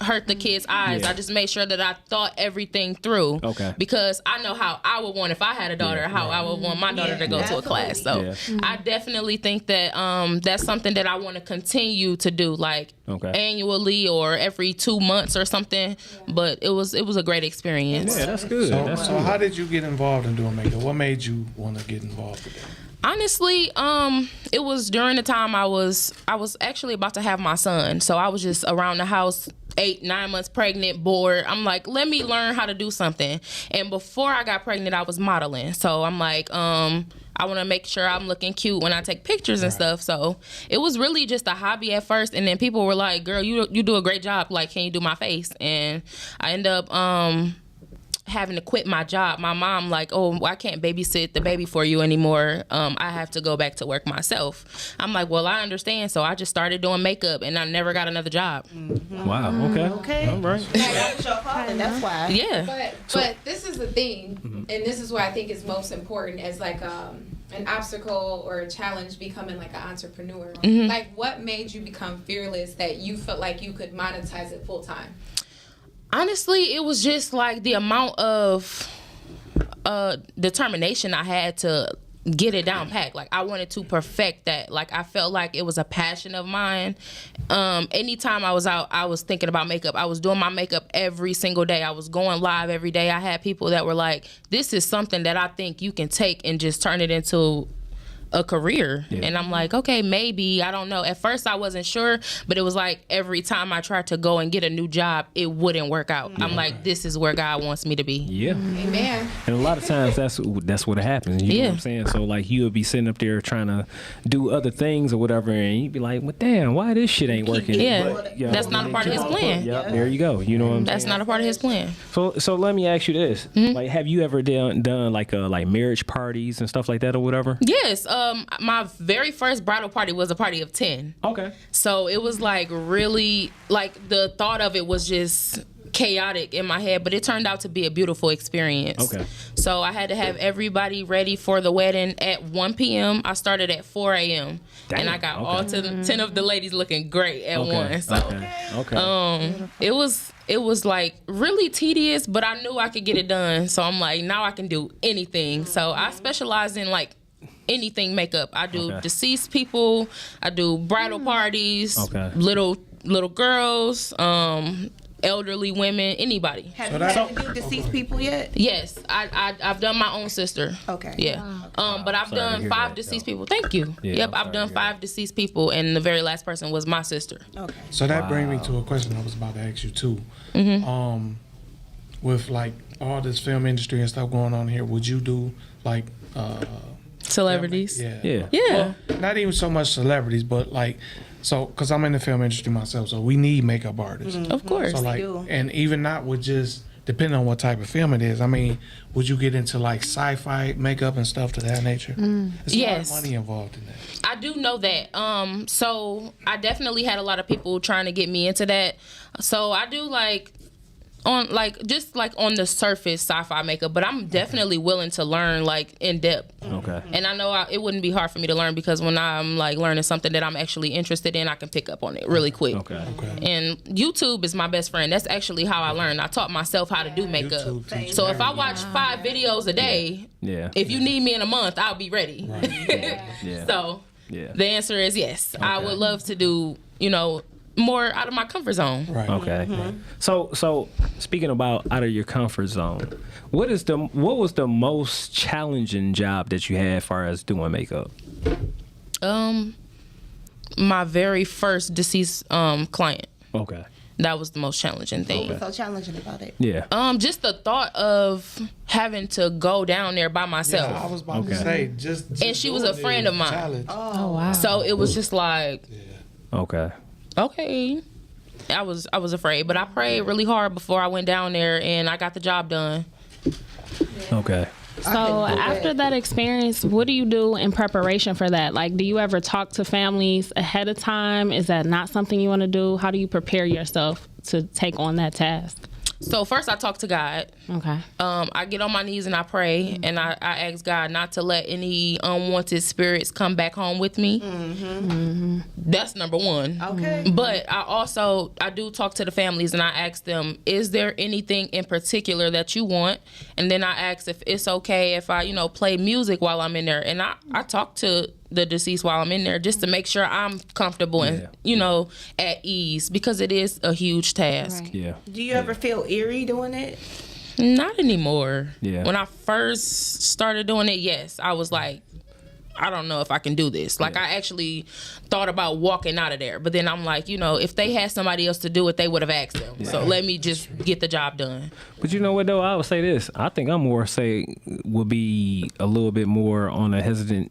hurt the kids' eyes. Yeah. I just made sure that I thought everything through. Okay. Because I know how I would want if I had a daughter, how I would want my daughter to go to a class. So I definitely think that that's something that I want to continue to do, like annually or every 2 months or something. But it was a great experience. Yeah, that's good. So how did you get involved in doing makeup? What made you want to get involved with that? Honestly, it was during the time I was actually about to have my son. So I was just around the house 8-9 months pregnant, bored. I'm like, let me learn how to do something. And before I got pregnant, I was modeling. So I'm like, I want to make sure I'm looking cute when I take pictures and stuff. So it was really just a hobby at first. And then people were like, girl, you do a great job. Like, can you do my face? And I end up having to quit my job. My mom like, oh, I can't babysit the baby for you anymore. I have to go back to work myself. I'm like, well, I understand. So I just started doing makeup, and I never got another job. Wow. Okay. All right. That was your calling. That's why. Yeah. But this is the thing, and this is why I think it's most important as like an obstacle or a challenge becoming like an entrepreneur. Like, what made you become fearless that you felt like you could monetize it full time? Honestly, it was just like the amount of determination I had to get it down packed. Like, I wanted to perfect that. Like, I felt like it was a passion of mine. Anytime I was out, I was thinking about makeup. I was doing my makeup every single day. I was going live every day. I had people that were like, this is something that I think you can take and just turn it into a career. And I'm like, okay, maybe, I don't know. At first I wasn't sure, but it was like every time I tried to go and get a new job, it wouldn't work out. I'm like, this is where God wants me to be. Amen. And a lot of times that's what happens. You know what I'm saying? So like, you'll be sitting up there trying to do other things or whatever, and you'd be like, well, damn, why this shit ain't working? But, that's not a part of his plan. There you go. You know what I'm saying? That's not a part of his plan. So let me ask you this. Like, have you ever done like marriage parties and stuff like that or whatever? Yes. My very first bridal party was a party of 10. Okay. So it was like really, like, the thought of it was just chaotic in my head, but it turned out to be a beautiful experience. Okay. So I had to have everybody ready for the wedding at 1 p.m. I started at 4 a.m. and I got all 10 of the ladies looking great at once. So it was like really tedious, but I knew I could get it done. So I'm like, now I can do anything. So I specialize in like anything makeup. I do deceased people. I do bridal parties. Little girls. Elderly women. Anybody. Have you had to do deceased people yet? Yes, I've done my own sister. Okay. Yeah. But I've done 5 deceased people. Thank you. Yep, I've done 5 deceased people, and the very last person was my sister. Okay. So that brings me to a question I was about to ask you too. With like all this film industry and stuff going on here, would you do like celebrities? Yeah. Well, not even so much celebrities, but like, so because I'm in the film industry myself, so we need makeup artists. Of course. So like, and even not with just depending on what type of film it is. I mean, would you get into like sci-fi makeup and stuff to that nature? There's a lot of money involved in that. I do know that. So I definitely had a lot of people trying to get me into that. So I do like on like just like on the surface sci-fi makeup, but I'm definitely willing to learn like in depth. Okay. And I know it wouldn't be hard for me to learn because when I'm like learning something that I'm actually interested in, I can pick up on it really quick. Okay. And YouTube is my best friend. That's actually how I learned. I taught myself how to do makeup. So if I watch 5 videos a day, if you need me in a month, I'll be ready. So the answer is yes. I would love to do, more out of my comfort zone. Right. Okay. So speaking about out of your comfort zone, what was the most challenging job that you had as far as doing makeup? My very first deceased client. Okay. That was the most challenging thing. What's so challenging about it? Yeah. Just the thought of having to go down there by myself. Yeah, I was about to say just and she was a friend of mine. Oh wow. So it was just like Okay. Okay. I was afraid, but I prayed really hard before I went down there and I got the job done. Okay. So after that experience, what do you do in preparation for that? Like, do you ever talk to families ahead of time? Is that not something you want to do? How do you prepare yourself to take on that task? So first I talk to God. Okay. I get on my knees and I pray, and I ask God not to let any unwanted spirits come back home with me. That's number one. Okay. But I do talk to the families and I ask them, is there anything in particular that you want? And then I ask if it's okay if I, play music while I'm in there. And I talk to the deceased while I'm in there just to make sure I'm comfortable and, at ease, because it is a huge task. Right. Yeah. Do you ever feel eerie doing it? Not anymore. Yeah. When I first started doing it, yes, I was like, I don't know if I can do this. Like, I actually thought about walking out of there. But then I'm like, if they had somebody else to do it, they would have asked them. So let me just get the job done. But you know what, though? I would say this. I think I'm would be a little bit more on a hesitant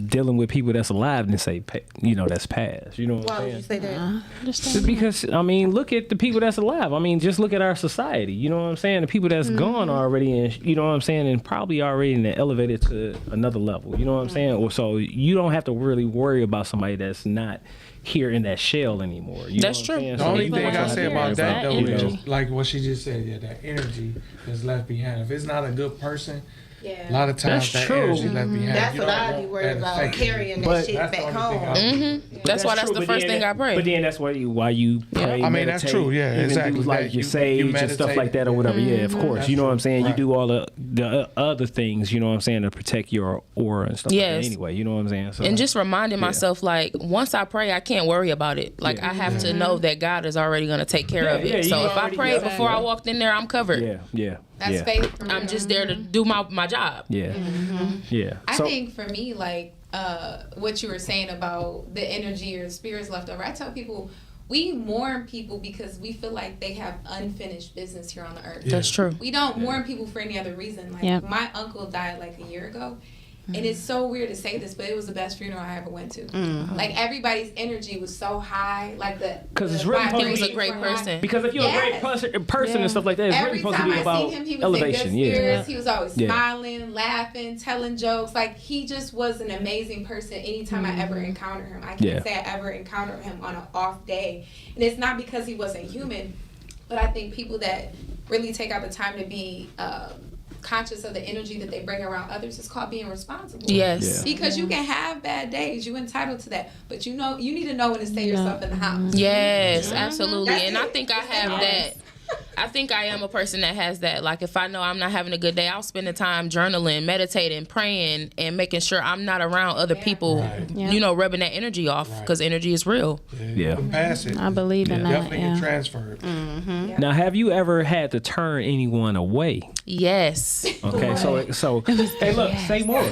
dealing with people that's alive than say, that's past. You know what Why I'm would you say that? Just because, look at the people that's alive. Just look at our society. You know what I'm saying? The people that's gone already, and you know what I'm saying, and probably already in the elevated to another level. You know what I'm saying? Or so you don't have to really worry about somebody that's not here in that shell anymore. You That's know what I'm true. saying? The So only you thing don't I have say to about worry that though you know. is like what she just said. That energy is left behind. If it's not a good person, Yeah. a lot of times That's that true. energy left behind. That's you what don't I'd want be worried that about, affect you. carrying But that shit That's the back only thing home. That's why that's true, the but first then thing I pray. But then that's why you pray. I mean, that's meditate, true, yeah, even exactly. do like That your you sage and stuff meditate. like that or whatever. Yeah, of course. That's You know what I'm true. saying? Right. You do all the other things, you know what I'm saying, to protect your aura and stuff like Yes. that anyway. You know what I'm saying? So, And just reminding myself, like, once I pray, I can't worry about it. Like, I have to know that God is already going to take care of it. yeah, so you if I already- prayed yeah. before I walked in there, I'm covered. yeah. That's faith. For me. I'm just there to do my job. Yeah. Yeah. I So- think for me, like what you were saying about the energy or spirits left over, I tell people we mourn people because we feel like they have unfinished business here on the earth. That's true. We don't mourn people for any other reason. Like my uncle died like a year ago. And it's so weird to say this, but it was the best funeral I ever went to. Like everybody's energy was so high, like Because it's really He was a great person. Because if you're a great person and stuff like that, it's Every really supposed to time be I about seen him, he was elevation. in good Yeah. spirits. He was always Yeah. smiling, laughing, telling jokes. Like he just was an amazing person. Anytime I ever encounter him, I can't say I ever encountered him on an off day. And it's not because he wasn't human, but I think people that really take out the time to be conscious of the energy that they bring around others is called being responsible. Yes. Because you can have bad days. You entitled to that. But you need to know when to stay yourself in the house. Yes, absolutely. That's and I it. think I have that. I think I am a person that has that. Like, if I know I'm not having a good day, I'll spend the time journaling, meditating, praying, and making sure I'm not around other people, rubbing that energy off, because energy is real. You can pass it. I believe in that. Definitely Yeah. get transferred. Now, have you ever had to turn anyone away? Yes. Okay, so hey, look, say more.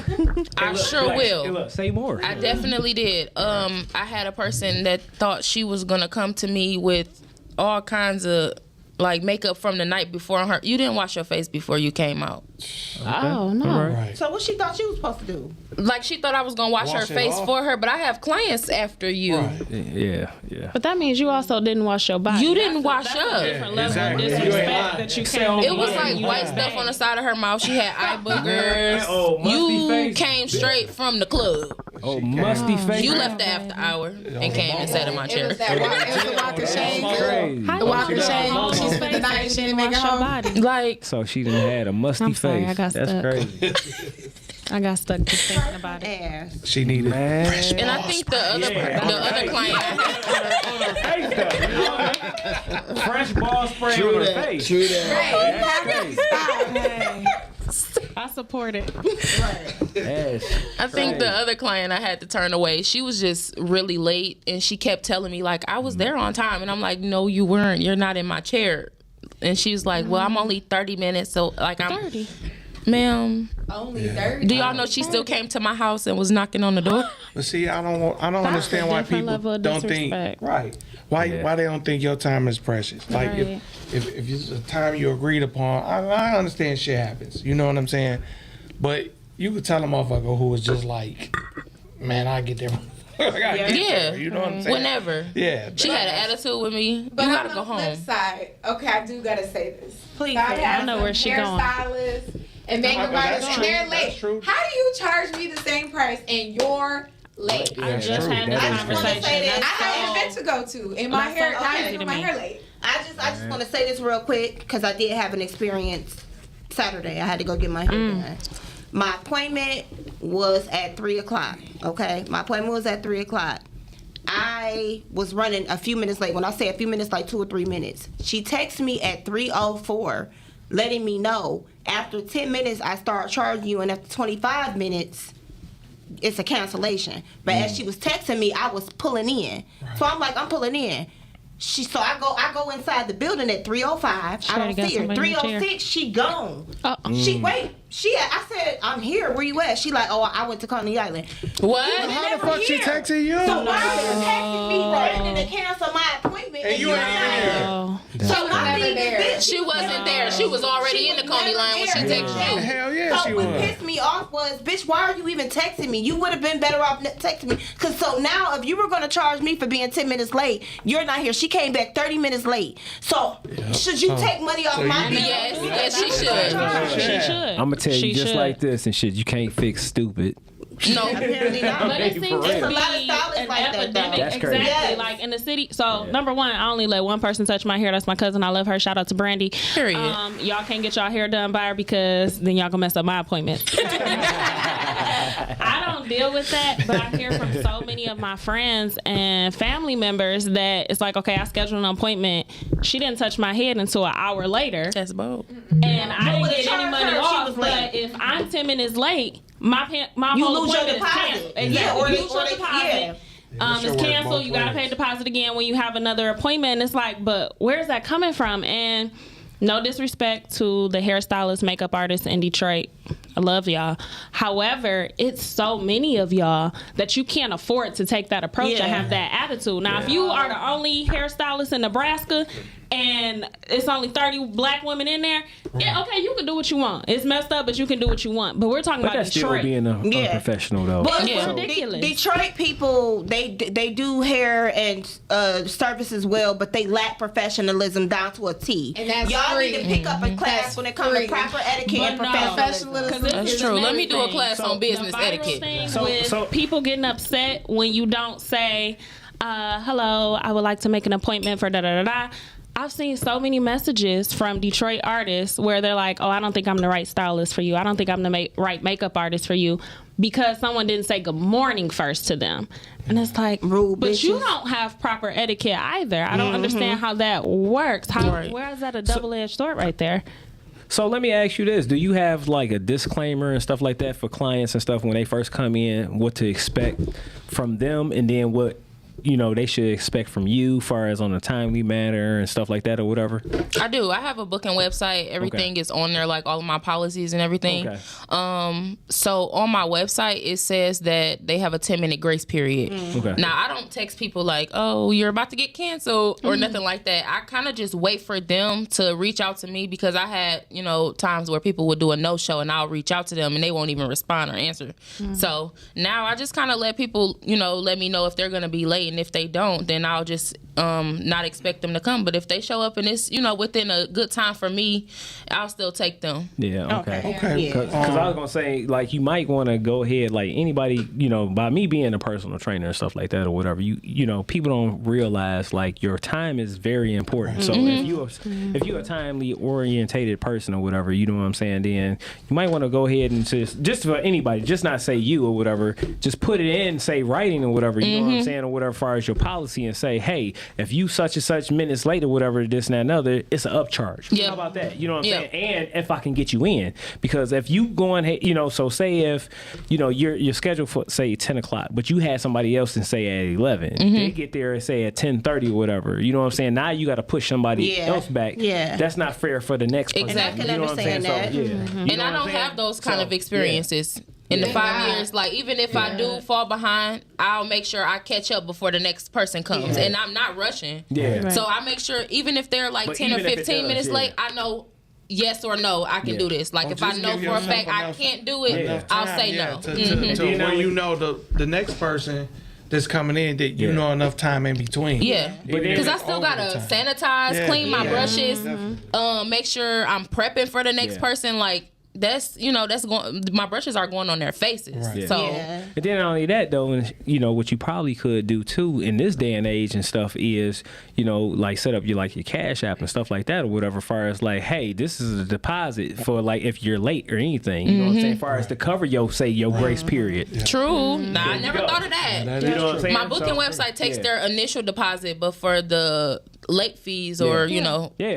I sure will. Hey, look, say more. I definitely did. I had a person that thought she was going to come to me with all kinds of like makeup from the night before on her. You didn't wash your face before you came out. Oh, no. All right. Right. So what she thought you was supposed to do? Like, she thought I was going to wash her Wash it face off? for her, but I have clients after you. Right. Yeah. But that means you also didn't wash your body. You didn't wash up. Different level Exactly. of You ain't disrespect lying. that you can't. It was like white stuff on the side of her mouth. She had eye boogers. Oh, musty You face. came straight from the club. Oh, musty face. You left after hour and came and sat in my It chair. was that walk. It was the walk of shame. Crazy. How The you walk of know shame. all She those spent the things night. that She you didn't make it wash your home. body. Like, So she done had a musty I'm face. sorry, I got That's stuck. crazy. I got stuck just thinking about it. Ass. She needed fresh and I balls. think the other client. On her face, though. You know what I mean? Fresh ball spray True on her that. face. True that. I support it. Yes. I think the other client I had to turn away, she was just really late, and she kept telling me, like, I was there on time. And I'm like, no, you weren't. You're not in my chair. And she was like, well, I'm only 30 minutes. So, like, I'm 30. Ma'am, Only 30. do y'all know she still came to my house and was knocking on the door? But see, I don't understand why different people level of don't think disrespect. right. Why they don't think your time is precious? Like Right. if it's a time you agreed upon, I understand shit happens. You know what I'm saying? But you could tell a motherfucker who was just like, man, I get there. I gotta get Yeah. there. You know what I'm saying? Whenever. Yeah. She had an attitude with me. But You on gotta the go flip home. side, okay, I do gotta say this. Please, So I I have know some where she going. hairstylists and makeup That's artists, and true. they're That's late. true. How do you charge me the same price and you're late? Yeah, I it's just true. had That this is true. conversation. I That's had an so- event to go to, and my that's hair, so I crazy had to to do my me. hair late. I just want to say this real quick because I did have an experience Saturday. I had to go get my hair done. My appointment was at 3:00. Okay, my appointment was at 3:00. I was running a few minutes late. When I say a few minutes, like 2 or 3 minutes. She texted me at 3:04, letting me know after 10 minutes I start charging you, and after 25 minutes it's a cancellation. But as she was texting me, I was pulling in. So I'm like, I'm pulling in. So I go inside the building at 3:05. I don't see her. 3:06, she gone. I said, I'm here. Where you at? She like, oh, I went to Coney Island. What? How the fuck she texting you? So why are you texting me threatening to cancel my appointment? And you ain't here. So my thing is this. She wasn't there. She was already in the Coney line when she texted you. Hell yeah, So she what was. pissed me off was, bitch, why are you even texting me? You would have been better off texting me. Cause so now if you were gonna charge me for being 10 minutes late, you're not here. She came back 30 minutes late. So should you take money off my bill? Yes, she should. She should. I'm gonna tell you just like this and shit. You can't fix stupid. No, Apparently not. But it seems to There's a be lot of stylists an like that, though. epidemic. That's crazy. Exactly. Yes. Like in the city. So number one, I only let one person touch my hair. That's my cousin. I love her. Shout out to Brandy. Period. Y'all can't get y'all hair done by her because then y'all gonna mess up my appointment. I don't deal with that, but I hear from so many of my friends and family members that it's like, okay, I scheduled an appointment. She didn't touch my head until an hour later. that's bold. And I didn't with get a any charge money her, she off. was But late. if I'm 10 minutes late, my You whole lose your appointment is deposit. canceled. Yeah, Exactly. or You they- lose your or they- deposit. yeah. should It's work canceled. both You gotta pay ways. a deposit again when you have another appointment. And it's like, but where's that coming from? And no disrespect to the hairstylists, makeup artists in Detroit. I love y'all. However, it's so many of y'all that you can't afford to take that approach and have that attitude. Now, if you are the only hairstylist in Nebraska and it's only 30 black women in there, yeah, okay, you can do what you want. It's messed up, but you can do what you want. But we're talking But about that's still Detroit. being unprofessional though. But It's so ridiculous. Detroit people, they do hair and services well, but they lack professionalism down to a T. And that's y'all free. need to pick up a class That's when it comes free. to proper etiquette and But no, professionalism. That's true. Let me do a class on business the viral etiquette. thing So- with so- people getting upset when you don't say, hello, I would like to make an appointment for da-da-da-da. I've seen so many messages from Detroit artists where they're like, oh, I don't think I'm the right stylist for you. I don't think I'm the right makeup artist for you because someone didn't say good morning first to them. And it's like, Rude but you bitches. don't have proper etiquette either. I don't understand how that works. Right. Where is that a double-edged sword right there? So let me ask you this: do you have like a disclaimer and stuff like that for clients and stuff when they first come in, what to expect from them, and then what they should expect from you, far as on a timely manner and stuff like that or whatever? I do. I have a booking website. Everything is on there, like all of my policies and everything. Okay. So on my website, it says that they have a 10-minute grace period. Okay. Now, I don't text people like, oh, you're about to get canceled or nothing like that. I kind of just wait for them to reach out to me because I had, times where people would do a no-show and I'll reach out to them and they won't even respond or answer. So now I just kind of let people, let me know if they're going to be late. And if they don't, then I'll just not expect them to come. But if they show up and it's, within a good time for me, I'll still take them. Yeah. Okay. Okay. Yeah. Because I was gonna say, like, you might want to go ahead, like anybody, by me being a personal trainer and stuff like that or whatever, people don't realize like your time is very important. So if you're a timely orientated person or whatever, you know what I'm saying, then you might want to go ahead and just for anybody, just not say you or whatever, just put it in, say writing or whatever, you know what I'm saying, or whatever, as far as your policy, and say, hey, if you such and such minutes late or whatever, this and that and other, it's an upcharge. Yep. How about that? You know what I'm Yep. saying? And if I can get you in, because if you going, so say if you're scheduled for say 10 o'clock, but you had somebody else and say at 11, they get there and say at 10:30 or whatever. You know what I'm saying? Now you got to push somebody else back. Yeah. That's not fair for the next person. Exactly. And I can You know what I'm saying? understand So, yeah. And I don't have those kind of experiences. In the 5 years, like even if I do fall behind, I'll make sure I catch up before the next person comes, and I'm not rushing. Yeah. Right. So I make sure even if they're like But 10 or even if it 15 does, minutes yeah. late, I know yes or no I can do this. Like Or if I just know give for a yourself fact I enough- can't do it, enough I'll time, say yeah, no. to Mhm. where the next person that's coming in that you know enough time in between. Yeah, But then- because I still gotta sanitize, Yeah, clean my yeah. brushes, make sure I'm prepping for the next Yeah. person. Like that's going. My brushes are going on their faces. Right. So Yeah. And then not only that though, and what you probably could do too in this day and age and stuff is, like set up your Cash App and stuff like that or whatever. Far as like, hey, this is a deposit for like if you're late or anything. You know what I'm saying? Far as to cover your grace period. Yeah. True. Nah, I never thought of that. You know what I'm saying? My booking website takes their initial deposit, but for the late fees or Yeah,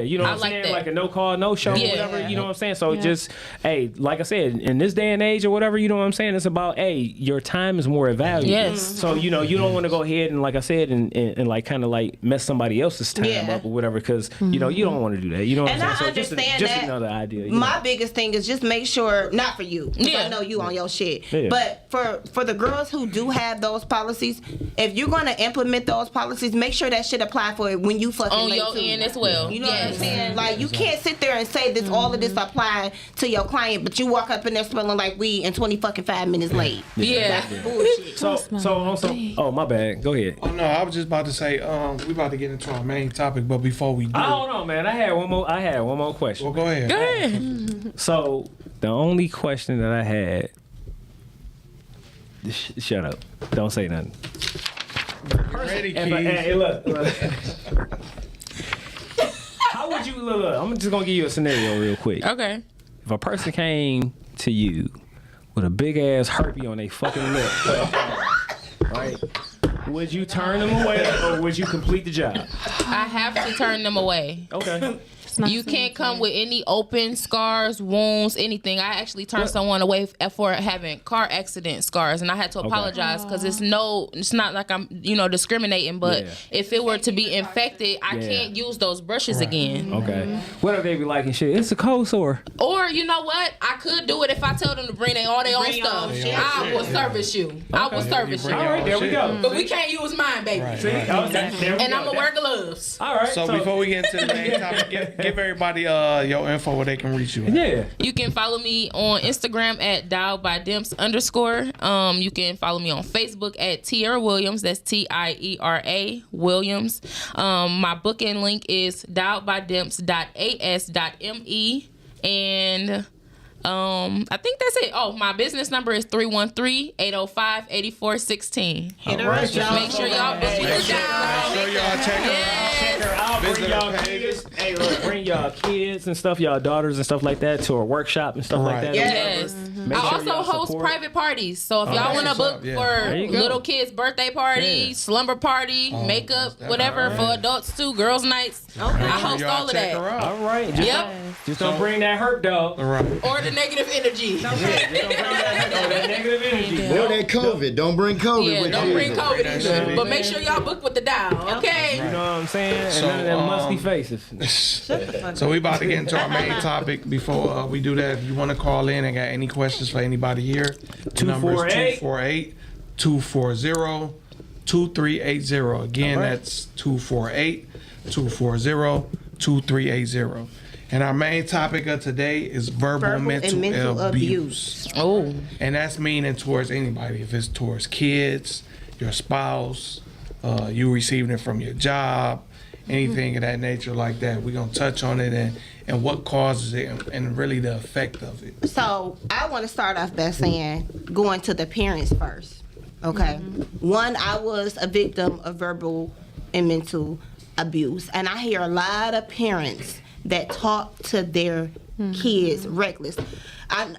you know what I I'm like saying? that. Like a no call, no show, Yeah. whatever. You know what I'm saying? So just, hey, like I said, in this day and age or whatever, you know what I'm saying? It's about, hey, your time is more valuable. Yes. So you don't want to go ahead and like I said and like kind of like mess somebody else's time up or whatever because you don't want to do that. You know what And I'm saying? I So just understand that. another idea. My biggest thing is just make sure, not for you, 'cause Yeah. I know you on your shit, Yeah. but for the girls who do have those policies, if you're gonna implement those policies, make sure that shit apply for it when you fucking On late your too. end as well. You know what I'm Yes. saying? Like you can't sit there and say this all of this apply to your client, but you walk up in there smelling like weed and 5 minutes late. Yeah. That's bullshit. So also, oh my bad. Go ahead. Oh no, I was just about to say, we about to get into our main topic, but before we do, Hold on, man. I had one more question. well, go ahead. Go ahead. So the only question that I had, shut up, don't say nothing. Ready, Hey, look. How would you look? I'm just gonna give you a scenario real quick. Okay. If a person came to you with a big ass herpes on their fucking lip, right? Would you turn them away or would you complete the job? I have to turn them away. Okay. You can't come with any open scars, wounds, anything. I actually turned someone away for having car accident scars, and I had to apologize because it's not like I'm, discriminating. But if it were to be infected, I can't use those brushes again. Okay. What if they be like and shit? It's a cold sore. Or you know what? I could do it if I tell them to bring all their own stuff. I will service you. I will service you. All right, there we go. But we can't use mine, baby. Right. See? There we And go. I'm gonna wear gloves. All right. So before we get into the main topic, give everybody your info where they can reach you. At. Yeah. You can follow me on Instagram at dialbydimps_. You can follow me on Facebook at Tiara Williams. That's TIERA Williams. My booking link is dialbydimps.as.me. And I think that's it. Oh, my business number is 313-805-8416. Hit her up, y'all. Make sure y'all book me the job. Make sure y'all check her out. Check her out. Bring Visit y'all her page. kids. Hey, look, bring y'all kids and stuff, y'all daughters and stuff like that to a workshop and stuff like Right. that. Yes. Make I sure also y'all host support. private parties. So if y'all want to that's book what's up, yeah. for There you go. little kids' birthday party, Yeah. slumber party, makeup, whatever, for adults too, girls' nights, I host all of check her that. out. All right. Just, Yep. just don't bring that hurt dog. All right. Or the negative energy. Just don't bring that negative energy. Or that COVID. Don't bring COVID Yeah, with don't you. bring COVID That either. shit But is- make sure y'all book with the dial, okay? You know what I'm saying? And So, none of them musty faces. So we about to get into our main topic. Before we do that, if you want to call in and got any questions for anybody here, the number is 248-240-2380. Again, that's 248-240-2380. And our main topic of today is verbal Verbal mental, and mental abuse. Oh, And that's meaning towards anybody. If it's towards kids, your spouse, you receiving it from your job, anything of that nature like that. We're going to touch on it and what causes it and really the effect of it. So I want to start off by saying going to the parents first. Okay. One, I was a victim of verbal and mental abuse, and I hear a lot of parents that talk to their kids reckless.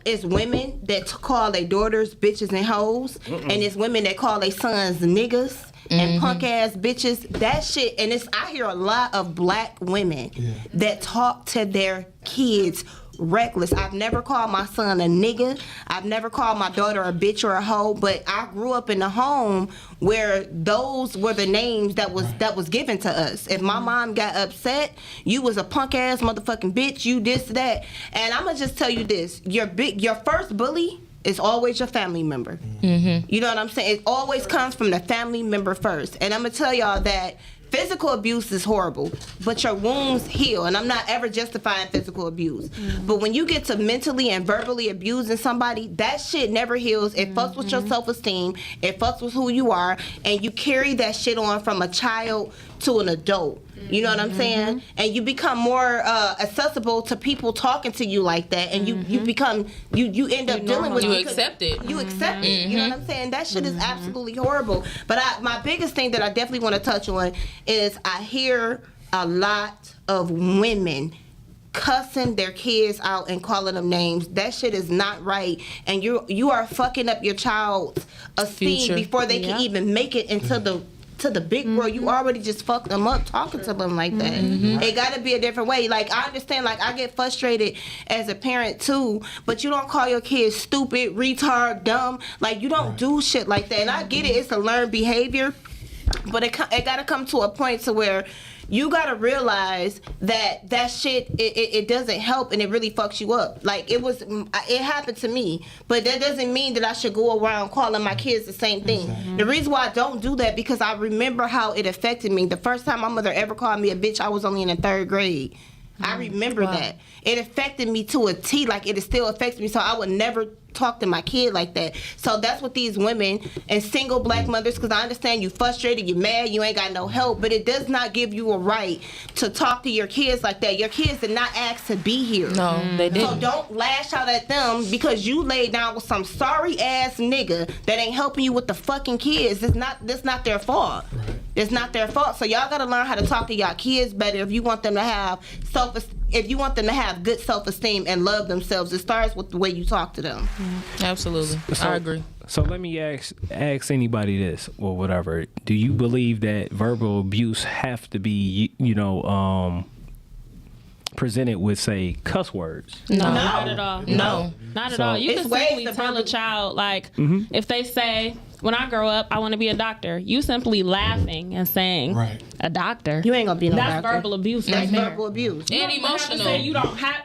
It's women that call their daughters bitches and hoes, and it's women that call their sons niggas and punk ass bitches. That shit, and I hear a lot of black women that talk to their kids reckless. I've never called my son a nigga. I've never called my daughter a bitch or a hoe, but I grew up in a home where those were the names that was given to us. If my mom got upset, you was a punk ass motherfucking bitch, you this, that. And I'm gonna just tell you this, your first bully is always your family member. You know what I'm saying? It always comes from the family member first. And I'm gonna tell y'all that physical abuse is horrible, but your wounds heal. And I'm not ever justifying physical abuse. But when you get to mentally and verbally abusing somebody, that shit never heals. It fucks with your self-esteem. It fucks with who you are. And you carry that shit on from a child to an adult. You know what I'm saying? And you become more accessible to people talking to you like that, and you become you end up dealing with You it because accept it. You accept it. You know what I'm saying? That shit is absolutely horrible. But my biggest thing that I definitely want to touch on is I hear a lot of women cussing their kids out and calling them names. That shit is not right, and you are fucking up your child's esteem Future. before they can even make it into the big world. You already just fucked them up talking to them like that. It got to be a different way. Like, I understand, like, I get frustrated as a parent too, but you don't call your kids stupid, retard, dumb. Like, you don't do shit like that. And I get it, it's a learned behavior, but it got to come to a point to where you gotta realize that shit it doesn't help, and it really fucks you up. Like, it happened to me, but that doesn't mean that I should go around calling my kids the same thing. Exactly. The reason why I don't do that, because I remember how it affected me. The first time my mother ever called me a bitch, I was only in the 3rd grade. I remember that. It affected me to a T. Like, it still affects me, so I would never talk to my kid like that. So that's what these women and single black mothers, because I understand you frustrated, you mad, you ain't got no help, but it does not give you a right to talk to your kids like that. Your kids did not ask to be here. No, they didn't. So don't lash out at them because you laid down with some sorry ass nigga that ain't helping you with the fucking kids. That's not their fault. Right. It's not their fault. So y'all gotta learn how to talk to y'all kids better if you want them to have good self-esteem and love themselves. It starts with the way you talk to them. Absolutely. I agree. So let me ask anybody this or whatever. Do you believe that verbal abuse have to be, presented with, say, cuss words? No, not at all. No, not at all. You can simply tell a child, like, if they say, when I grow up, I want to be a doctor, you simply laughing and saying, a doctor. You ain't gonna be no doctor. That's verbal abuse. That's verbal abuse. And emotional.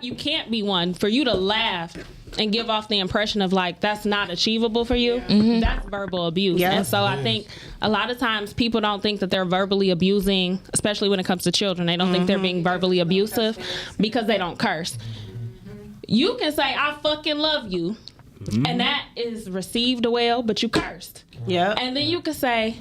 You can't be one. For you to laugh and give off the impression of, like, that's not achievable for you, that's verbal abuse. And so I think a lot of times people don't think that they're verbally abusing, especially when it comes to children. They don't think they're being verbally abusive because they don't curse. You can say, I fucking love you, and that is received well, but you cursed. Yeah. And then you can say,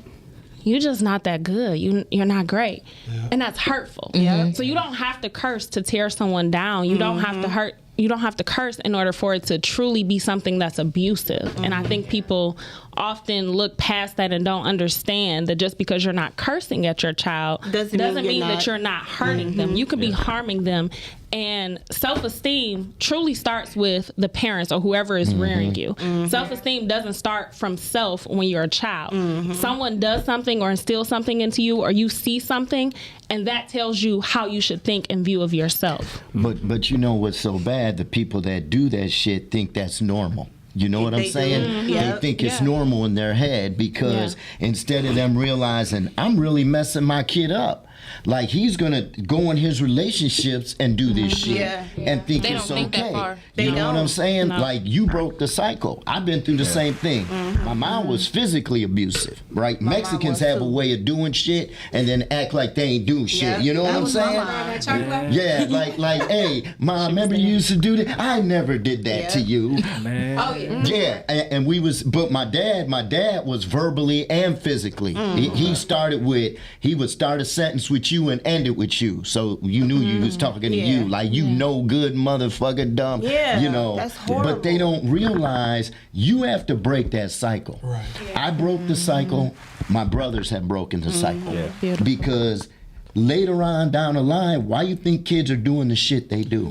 you're just not that good. You're not great. Yeah. And that's hurtful. Yeah. So you don't have to curse to tear someone down. You don't have to hurt. You don't have to curse in order for it to truly be something that's abusive. And I think people often look past that and don't understand that just because you're not cursing at your child doesn't mean that you're not hurting them. You could be harming them. And self-esteem truly starts with the parents or whoever is rearing you. Self-esteem doesn't start from self when you're a child. Someone does something or instills something into you, or you see something, and that tells you how you should think and view of yourself. But you know what's so bad? The people that do that shit think that's normal. You know what I'm saying? They think it's normal in their head because instead of them realizing, I'm really messing my kid up. Like, he's gonna go in his relationships and do this shit and think they it's don't think okay. that far. You know what I'm saying? No. Like, you broke the cycle. I've been through the same thing. My mom was physically abusive, right? Mexicans have a way of doing shit and then act like they ain't doing shit. You know what I'm saying? Yeah, like, hey, mom, remember you used to do that? I never did that to you. Man. Oh, yeah. And but my dad was verbally and physically. He would start a sentence with you and end it with you, so you knew you was talking to you, like, you no good motherfucker, dumb. You know, that's horrible. But they don't realize you have to break that cycle. Right. I broke the cycle. My brothers have broken the cycle because later on down the line, why you think kids are doing the shit they do?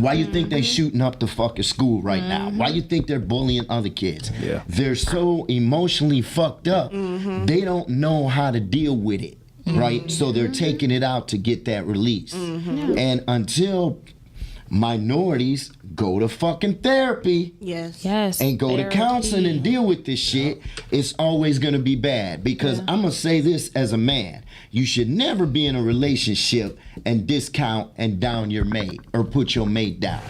Why you think they shooting up the fucking school right now? Why you think they're bullying other kids? They're so emotionally fucked up, they don't know how to deal with it. Right? So they're taking it out to get that release. And until minorities go to fucking therapy and go to counseling and deal with this shit, it's always going to be bad. Because I'm going to say this as a man. You should never be in a relationship and discount and down your mate or put your mate down.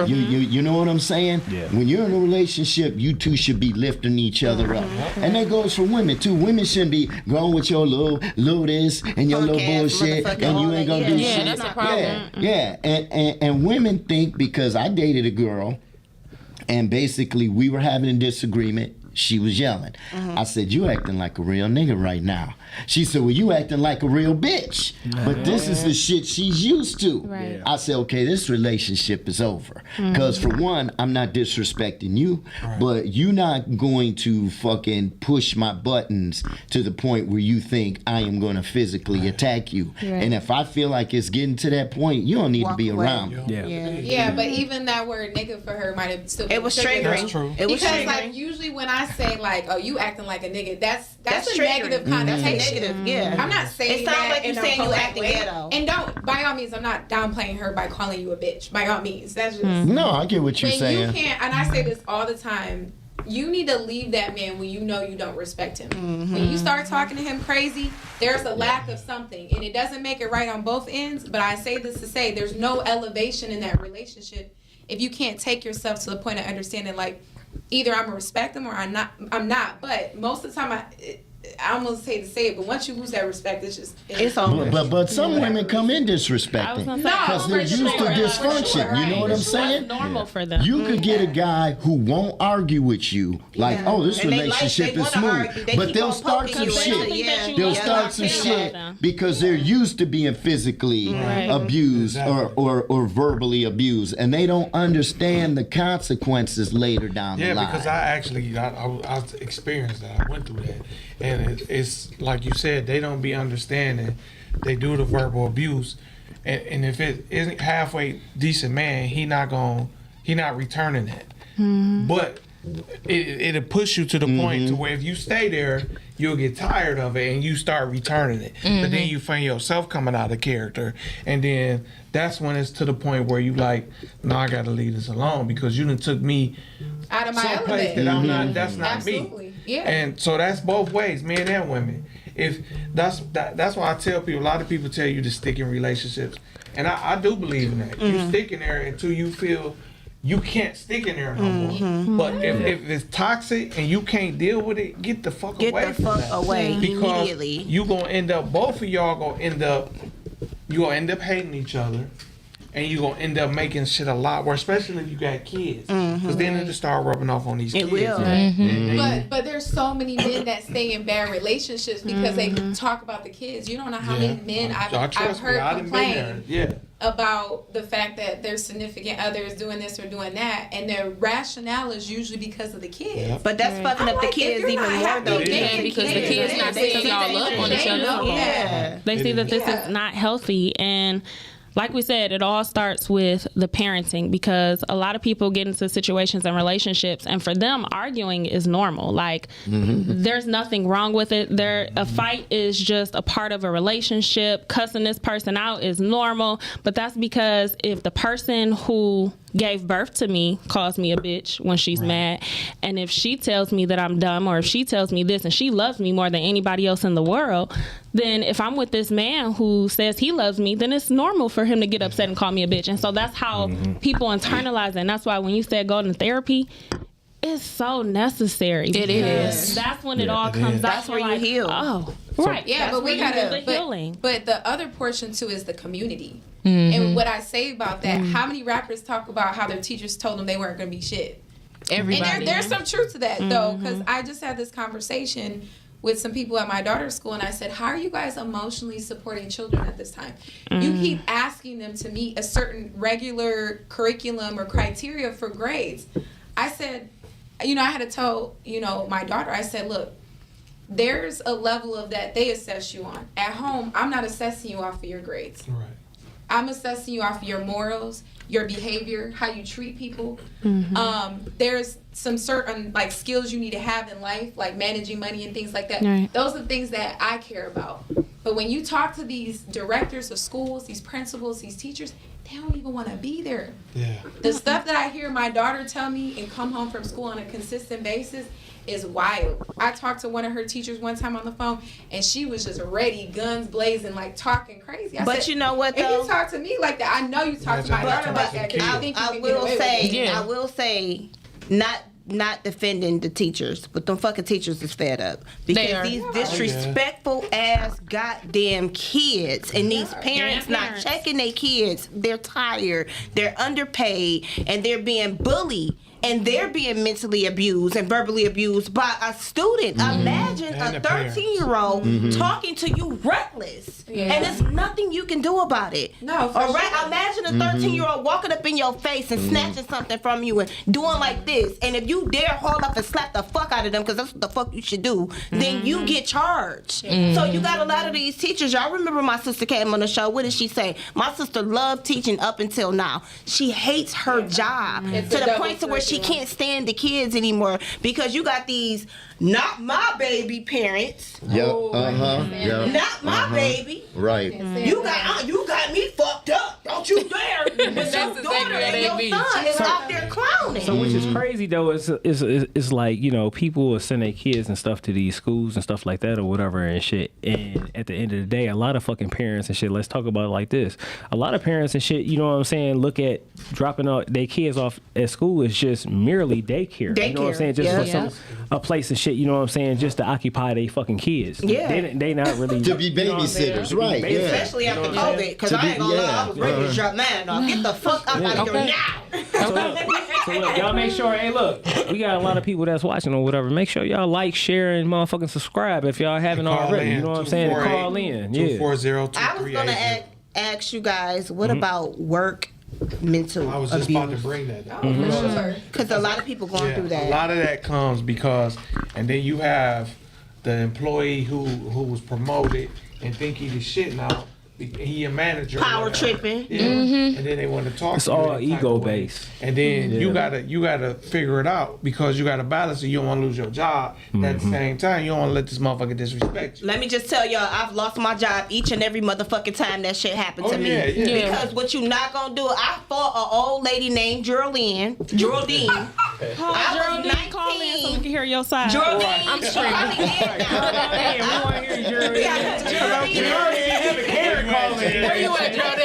You know what I'm saying? When you're in a relationship, you two should be lifting each other up. And that goes for women too. Women shouldn't be going with your little this and your little bullshit and you ain't gonna do shit. That's a problem. And women think, because I dated a girl and basically we were having a disagreement. she was yelling. I said, you acting like a real nigga right now. She said, well, you acting like a real bitch. But this is the shit she's used to. Right. I said, okay, this relationship is over. Because for one, I'm not disrespecting you, but you're not going to fucking push my buttons to the point where you think I am going to physically attack you. And if I feel like it's getting to that point, you don't need to be around me. Yeah, but even that word nigga for her might have still been It was triggering. That's true. It was because triggering. like usually when I say like, oh, you acting like a nigga, that's a triggering. negative That's a connotation. negative, yeah. I'm not saying It sounds that like you in a saying you polite acting way. ghetto. And don't, by all means, I'm not downplaying her by calling you a bitch. By all means, that's just No, I get what you're when saying. you can't. And I say this all the time. You need to leave that man when you know you don't respect him. When you start talking to him crazy, there's a lack of something. And it doesn't make it right on both ends. But I say this to say there's no elevation in that relationship if you can't take yourself to the point of understanding, like, either I'm going to respect him or I'm not. But most of the time, I almost hate to say it, but once you lose that respect, it's over. But some women come in disrespecting gonna say, because they're used to dysfunction. You know what I'm saying? That's normal for them. You could get a guy who won't argue with you, like, oh, this And they relationship they is wanna smooth, argue. They but keep they'll on start poking some you in shit. the- yeah. They'll Yeah. start some Yeah. shit Yeah. because they're used to being physically abused or verbally abused, and they don't understand the consequences later down the line. Because I experienced that. I went through that, and it's like you said, they don't be understanding. They do the verbal abuse, and if it isn't halfway decent, man, he not returning that. But it'll push you to the point to where if you stay there, you'll get tired of it and you start returning it. But then you find yourself coming out of character, and then that's when it's to the point where you like, no, I gotta leave this alone because you done took me out of my someplace element. that I'm not. That's not Absolutely. me. Yeah. And so that's both ways, men and women. If that's why I tell people. A lot of people tell you to stick in relationships, and I do believe in that. You stick in there until you feel you can't stick in there no more. But if it's toxic and you can't deal with it, get the fuck away. Get the from fuck that. away Because immediately. you gonna end up. Both of y'all gonna end up. You gonna end up hating each other. And you gonna end up making shit a lot worse, especially if you got kids. Because then it'll start rubbing off on these kids. It will. But there's so many men that stay in bad relationships because they talk about the kids. You don't know how many men I've heard complain about the fact that their significant other is doing this or doing that, and their rationale is usually because of the kids. But that's fucking up the kids even more though. Yeah, because the kids not setting y'all up on each other. Yeah. They see that this is not healthy, and like we said, it all starts with the parenting, because a lot of people get into situations and relationships, and for them, arguing is normal. Like, there's nothing wrong with it. A fight is just a part of a relationship. Cussing this person out is normal, but that's because if the person who gave birth to me calls me a bitch when she's mad, and if she tells me that I'm dumb, or if she tells me this and she loves me more than anybody else in the world, then if I'm with this man who says he loves me, then it's normal for him to get upset and call me a bitch. And so that's how people internalize it. And that's why when you said go to therapy, it's so necessary. It is. That's when it all comes out. That's where you heal. Oh, right. Yeah, That's but we where you do gotta the healing. But the other portion too is the community. And what I say about that, how many rappers talk about how their teachers told them they weren't gonna be shit? Everybody. And there's some truth to that though, because I just had this conversation with some people at my daughter's school, and I said, how are you guys emotionally supporting children at this time? You keep asking them to meet a certain regular curriculum or criteria for grades. I said, I had to tell, my daughter, I said, look, there's a level of that they assess you on. At home, I'm not assessing you off of your grades. Right. I'm assessing you off of your morals, your behavior, how you treat people. There's some certain skills you need to have in life, like managing money and things like that. Right. Those are things that I care about. But when you talk to these directors of schools, these principals, these teachers, they don't even want to be there. Yeah. The stuff that I hear my daughter tell me and come home from school on a consistent basis is wild. I talked to one of her teachers one time on the phone, and she was just ready, guns blazing, talking crazy. I But said, you know what, if though? you talk to me like that, I know you talk to my daughter like that because you think you can get away with it. I will say, not defending the teachers, but them fucking teachers is fed up because these disrespectful ass goddamn kids and these parents not checking their kids. They're tired, they're underpaid, and they're being bullied. and they're being mentally abused and verbally abused by a student. Imagine And a the parents. 13-year-old talking to you reckless, and there's nothing you can do about it. No, for All right, sure. imagine a 13-year-old walking up in your face and snatching something from you and doing like this, and if you dare haul up and slap the fuck out of them, because that's what the fuck you should do, then you get charged. So you got a lot of these teachers. Y'all remember my sister came on the show. What did she say? My sister loved teaching up until now. She hates her job It's to a the double point to where she curriculum. can't stand the kids anymore because you got these not my baby parents, Yep. Yep. not my baby. Right. You got me fucked up. Don't you dare. But your That's daughter exactly what and they your be. son is out there clowning. So which is crazy though is like, you know, people will send their kids and stuff to these schools and stuff like that or whatever and shit. And at the end of the day, a lot of fucking parents and shit, let's talk about it like this. A lot of parents and shit, you know what I'm saying, look at dropping their kids off at school is just merely daycare. You know what I'm saying? Just for a place and shit, you know what I'm saying, just to occupy their fucking kids. Yeah. They not really To be you know what I'm saying? babysitters, To be right, yeah. babysitters. Especially after COVID, because I ain't gonna lie, I was ready to drop mine off. Get the fuck up out of here now. So look, y'all make sure, hey look, we got a lot of people that's watching or whatever. Make sure y'all like, share, and motherfucking subscribe if y'all haven't already. You know what I'm saying? And call in. Yeah. 240-2380. I was gonna ask you guys, what about work mental I was just about to abuse? bring that up. For sure. Because a lot of people going through A that. lot of that comes because, and then you have the employee who was promoted and think he the shit now. He a manager. or Power whatever. tripping. Yeah. And then they want to talk. It's to you all that type ego of way. based. And then you gotta figure it out because you gotta balance it. You don't want to lose your job. At the same time, you don't want to let this motherfucker disrespect you. Let me just tell y'all, I've lost my job each and every motherfucking time that shit happened to me. Yeah. Because what you not gonna do, I fought an old lady named Geraldine. I was Geraldine, call in so we can hear your side. Geraldine, I'm she screaming. probably dead now. Hey, we want to hear you, Jeremy. Geraldine, We already be having Karen calling in. Where you at, Jody?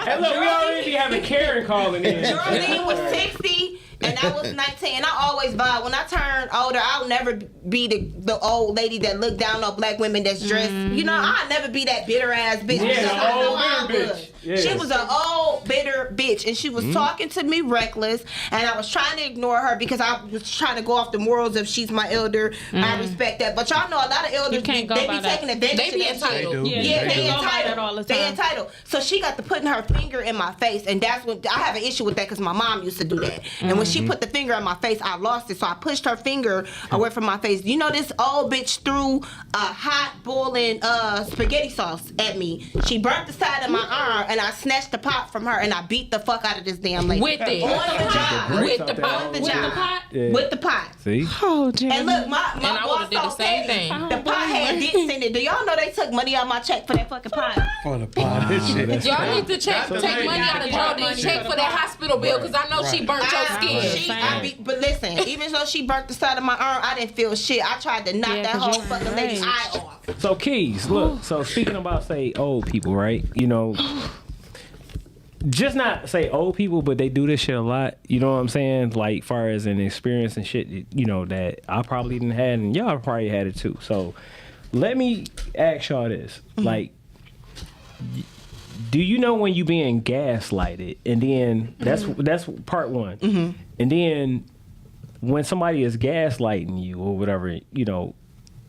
Hey, look, we already be having Karen calling in. Geraldine was 60 and I was 19. And I always vowed when I turn older, I'll never be the old lady that look down on black women that's dressed. You know, I'll never be that bitter ass bitch. Yeah, because the I know old I bitter would. bitch. Yeah. She was an old bitter bitch, and she was talking to me reckless, and I was trying to ignore her because I was trying to go off the morals of she's my elder. I respect that, but y'all know a lot of elders can't go they by be that. taking advantage They of be that shit. entitled. Yeah, Yeah, you they can't go by that entitled. all the They time. entitled. So she got to putting her finger in my face, and that's when I have an issue with that because my mom used to do that. And when she put the finger in my face, I lost it. So I pushed her finger away from my face. You know, this old bitch threw a hot boiling spaghetti sauce at me. She burnt the side of my arm, and I snatched the pot from her, and I beat the fuck out of this damn lady. With it. On the job. With the pot. On the With job. the pot? Yeah. With the pot. See? Oh, Jeremy. And look, my And I boss would've did the so same petty. thing. The pot had didn't send it. Do y'all know they took money out my check for that fucking pot? For the pot. This shit. Y'all need to take money out of Jody. Check for that hospital bill because I know she burnt your skin. But listen, even though she burnt the side of my arm, I didn't feel shit. I tried to knock Yeah, that 'cause whole you were fucking lady's enraged. eye off. So Keys, look. So speaking about say old people, right? You know, just not say old people, but they do this shit a lot. You know what I'm saying? Like far as an experience and shit, you know that I probably didn't have, and y'all probably had it too. So let me ask y'all this: like, do you know when you being gaslighted? And then that's part one, and then when somebody is gaslighting you or whatever, you know,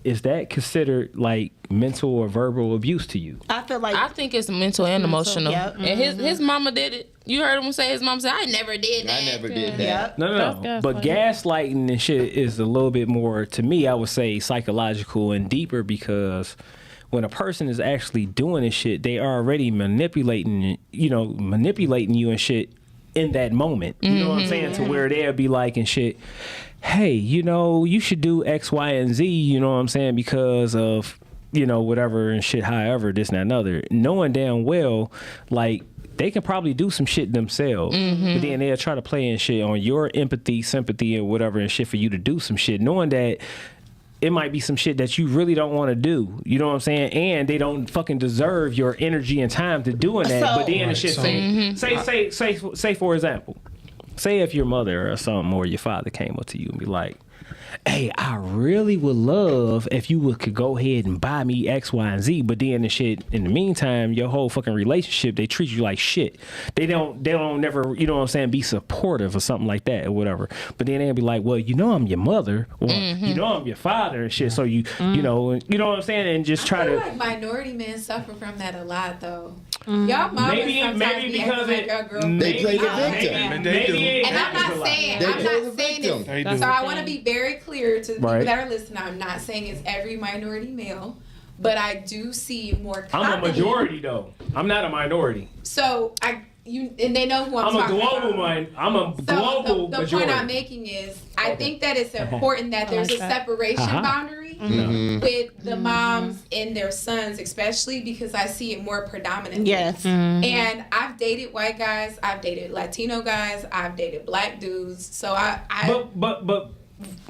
is that considered like mental or verbal abuse to you? I feel like I think it's mental and emotional. Yep. And his mama did it. You heard him say his mom said, I never did that. I never did that. Yep. No. That's But gaslighting and shit is a little bit more, to me, I would say, psychological and deeper because when a person is actually doing this shit, they are already manipulating you and shit in that moment. You know what I'm saying? To where they'll be like and shit, hey, you know, you should do X, Y, and Z, you know what I'm saying, because of, you know, whatever and shit, however, this and that and other. Knowing damn well, like, they can probably do some shit themselves, but then they'll try to play and shit on your empathy, sympathy, and whatever and shit for you to do some shit, knowing that it might be some shit that you really don't want to do. You know what I'm saying? And they don't fucking deserve your energy and time to doing that. So- But then the shit say for example, say if your mother or something or your father came up to you and be like, hey, I really would love if you could go ahead and buy me X, Y, and Z. But then the shit, in the meantime, your whole fucking relationship, they treat you like shit. They don't never, you know what I'm saying, be supportive or something like that or whatever. But then they'll be like, well, you know I'm your mother, or you know I'm your father and shit. So you know what I'm saying, and just try I feel to. like minority men suffer from that a lot, though. Y'all mamas Maybe because like it, a girl. They play the victim. Maybe And I'm not saying, They I'm play not the saying victim. They this. do. So I want to be very clear to the people Right. that are listening. I'm not saying it's every minority male, but I do see more commonly. I'm a majority though. I'm not a minority. So and they know who I'm I'm a talking global about. mind. I'm a So global the majority. point I'm making is, I think that it's important that there's like a that. separation boundary with the Mm-hmm. moms and their sons, especially because I see it more predominantly. Yes. And I've dated white guys, I've dated Latino guys, I've dated black dudes. So But the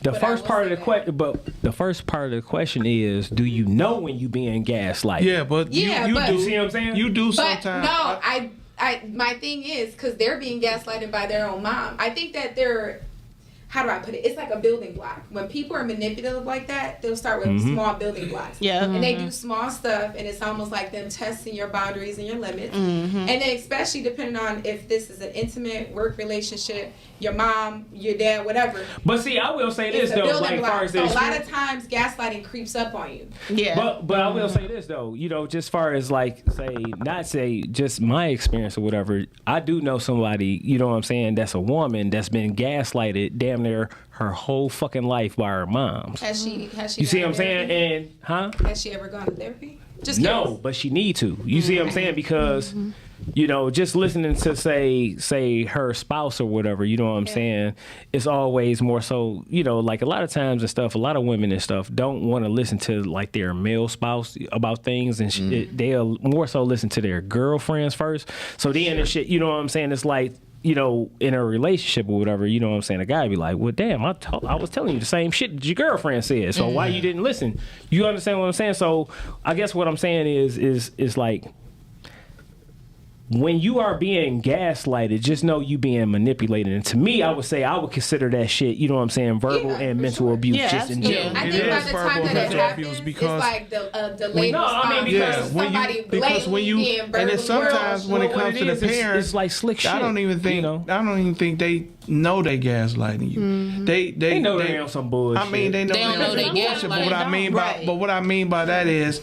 But I first will part of say the question, the first part of the question is, do you know when you being gaslighted? Yeah, but Yeah, you but- do. You see what I'm saying? You do but sometimes. no, my thing is, because they're being gaslighted by their own mom. I think that they're, how do I put it? It's like a building block. When people are manipulative like that, they'll start with small building blocks. Yeah. And they do small stuff, and it's almost like them testing your boundaries and your limits. Mm-hmm. And then especially depending on if this is an intimate work relationship, your mom, your dad, whatever. But see, I will say this It's a though, building like block. far as So the a lot experience- of times gaslighting creeps up on you. Yeah. But I will say this though, you know, just far as like just my experience or whatever, I do know somebody, you know what I'm saying, that's a woman that's been gaslighted damn near her whole fucking life by her moms. Has she You see gone what I'm to saying? therapy? And Has she ever gone to therapy? Just no, curious. but she need to. You see what I'm saying? Because you know, just listening to say her spouse or whatever, you know what I'm saying, it's always more so, you know, like a lot of times and stuff, a lot of women and stuff don't want to listen to like their male spouse about things, and they'll more so listen to their girlfriends first. So then and shit, you know what I'm saying, it's like, you know, in a relationship or whatever, you know what I'm saying, a guy be like, well, damn, I was telling you the same shit that your girlfriend said, so why you didn't listen? You understand what I'm saying? So I guess what I'm saying is like, when you are being gaslighted, just know you being manipulated. And to me, I would say I would consider that shit, you know what I'm saying, verbal Yeah, and for mental sure. abuse Yeah, just in absolutely. general. I It think by is the verbal time that it mental happens, abuse it's because- like the delayed No, I mean, response. because versus when somebody you because when you being and then verbally sometimes when it What comes to is, the it's- parents, it's like slick shit. I don't even think you know? I don't even think they know they gaslighting you. They know they on some bullshit. I mean, they know They don't know on they some bullshit. But what I gaslighting. mean Right. by what I mean by that is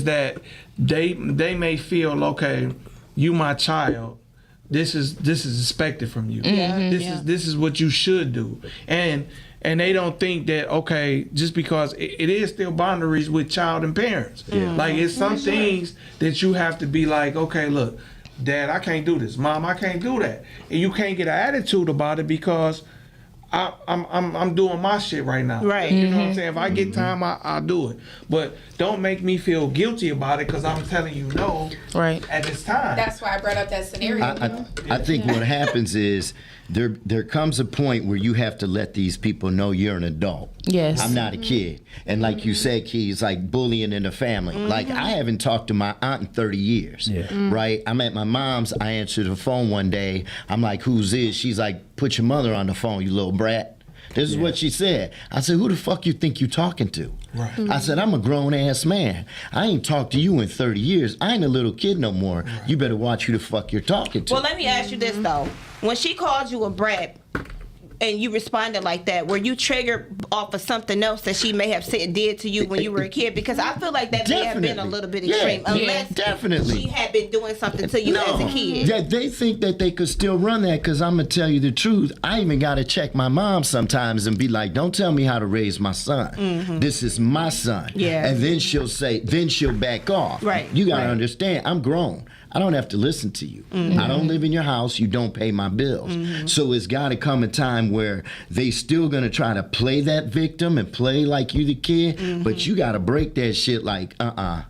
that they may feel, okay, you my child. This is expected from you. This is what you should do. And they don't think that, okay, just because it is still boundaries with child and parents. Like it's some things that you have to be like, okay, look, Dad, I can't do this. Mom, I can't do that. And you can't get an attitude about it because I'm doing my shit right now. Right. You know what I'm saying? If I get time, I'll do it. But don't make me feel guilty about it because I'm telling you no Right. at this time. That's why I brought up that scenario. I think what happens is there comes a point where you have to let these people know you're an adult. Yes. I'm not a kid. And like you said, Keys, like bullying in the family. Like I haven't talked to my aunt in 30 years. Right? I'm at my mom's. I answered the phone one day. I'm like, who's this? She's like, put your mother on the phone, you little brat. This is what she said. I said, who the fuck you think you talking to? Right. I said, I'm a grown-ass man. I ain't talked to you in 30 years. I ain't a little kid no more. You better watch who the fuck you're talking to. Well, let me ask you this though: when she called you a brat and you responded like that, were you triggered off of something else that she may have said did to you when you were a kid? Because I feel like that may have been a little bit extreme, unless definitely. she had been doing something to you as a kid. Yeah, they think that they could still run that because I'm going to tell you the truth. I even got to check my mom sometimes and be like, don't tell me how to raise my son. This is my son. Yeah. And then she'll back off. Right, You got to right. understand, I'm grown. I don't have to listen to you. I don't live in your house. You don't pay my bills. So it's got to come a time where they still going to try to play that victim and play like you the kid, but you got to break that shit like, I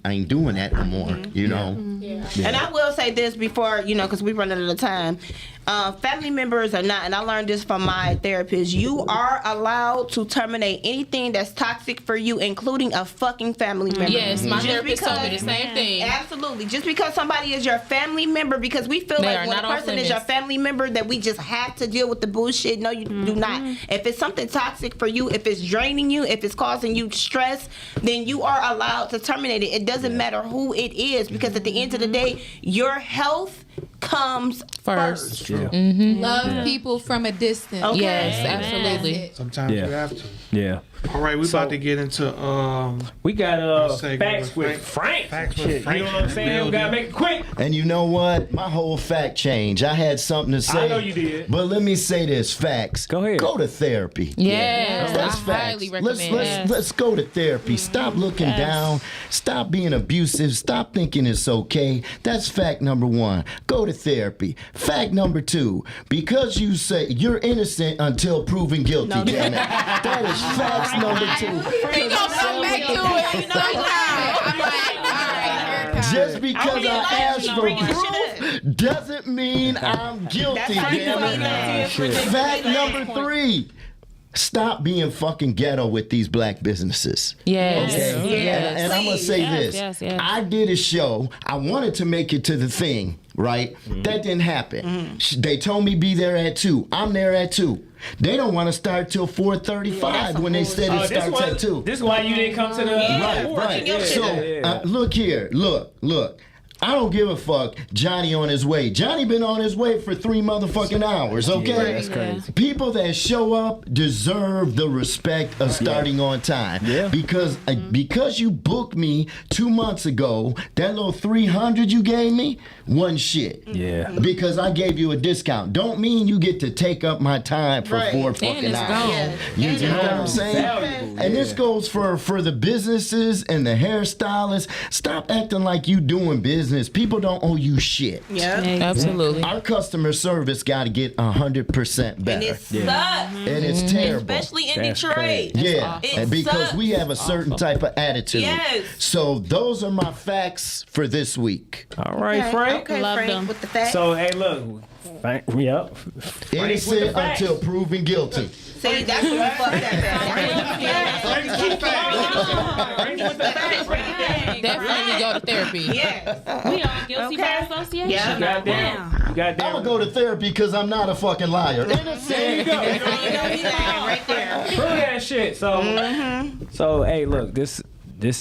ain't doing that no more, you know? And I will say this before, you know, because we're running out of time. family members are not, and I learned this from my therapist, you are allowed to terminate anything that's toxic for you, including a fucking family member. Yes, my Just therapist told me the because- same thing. Absolutely. Just because somebody is your family member, because we feel They like are when a not off person is your limits. family member that we just have to deal with the bullshit. No, you do not. If it's something toxic for you, if it's draining you, if it's causing you stress, then you are allowed to terminate it. It doesn't matter who it is, because at the end of the day, your health comes first. Love people from a distance. Okay. Yes, Amen. absolutely. Sometimes Yeah. you have to. Yeah. All right, we So- about to get into We got Segment facts with with Frank. Facts with Shit, Frank you know what I'm saying? We building. gotta make it quick. And you know what? My whole fact change. I had something to say. I know you did. But let me say this: facts. Go ahead. Go to therapy. Yes, That's I facts. highly recommend. Let's go to therapy. Stop looking down. Stop being abusive. Stop thinking it's okay. That's fact number one. Go to therapy. Fact number two: because you say you're innocent until proven guilty. No, Damn it. That is facts number two. We gonna come back to it somehow. I'm like, all right, here it comes. Just because I asked for bringing this proof doesn't mean I'm guilty. Damn it. Fact number three: stop being fucking ghetto with these black businesses. Yes. Okay? Yes. And I'm gonna say this. yes, yes. I did a show. I wanted to make it to the thing, right? That didn't happen. They told me be there at 2. I'm there at 2. They don't want to start till 4:35 when they said it starts at 2. This is why you didn't come to the Right. Yeah. So look here, look. I don't give a fuck. Johnny on his way. Johnny been on his way for 3 motherfucking hours. Okay, that's crazy. People that show up deserve the respect of starting on time. Yeah. Because you booked me 2 months ago, that little 300 you gave me, one shit. Yeah. Because I gave you a discount. Don't mean you get to take up my time for Right. 4 And fucking it's hours. gone. You know what I'm saying? Valuable, And this goes for the businesses and the hairstylists. Stop acting like you doing business. People don't owe you shit. Yeah. Absolutely. Our customer service got to get 100% better. And it sucks. And it's terrible. Especially in That's Detroit. crazy. Yeah, It and because sucks. we have a certain type of attitude. Yes. So those are my facts for this week. All right, Frank. Okay, Love Frank, them. with the facts. So hey, look. Frank, yep. Innocent facts. until proven guilty. See, that's what we fucked that. Definitely go to therapy. Yes. We on guilty by association. Yeah. Goddamn. I'm Goddamn. gonna go to therapy because I'm not a fucking liar. Innocent. There you go. Right there. Prove that shit. So hey, look, this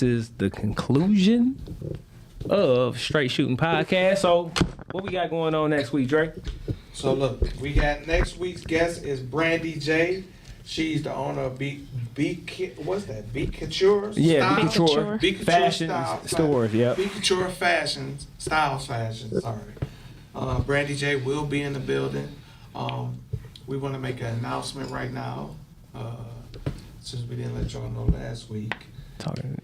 is the conclusion of Straight Shooting Podcast. So what we got going on next week, Drake? So look, we got next week's guest is Brandy J. She's the owner of what's that? Beat Couture? Yeah, Style? Beat Couture. Beat Couture Fashion Style. stores, yep. Beat Couture Fashions, Styles Fashion, sorry. Brandy J will be in the building. We want to make an announcement right now, since we didn't let y'all know last week. Talking,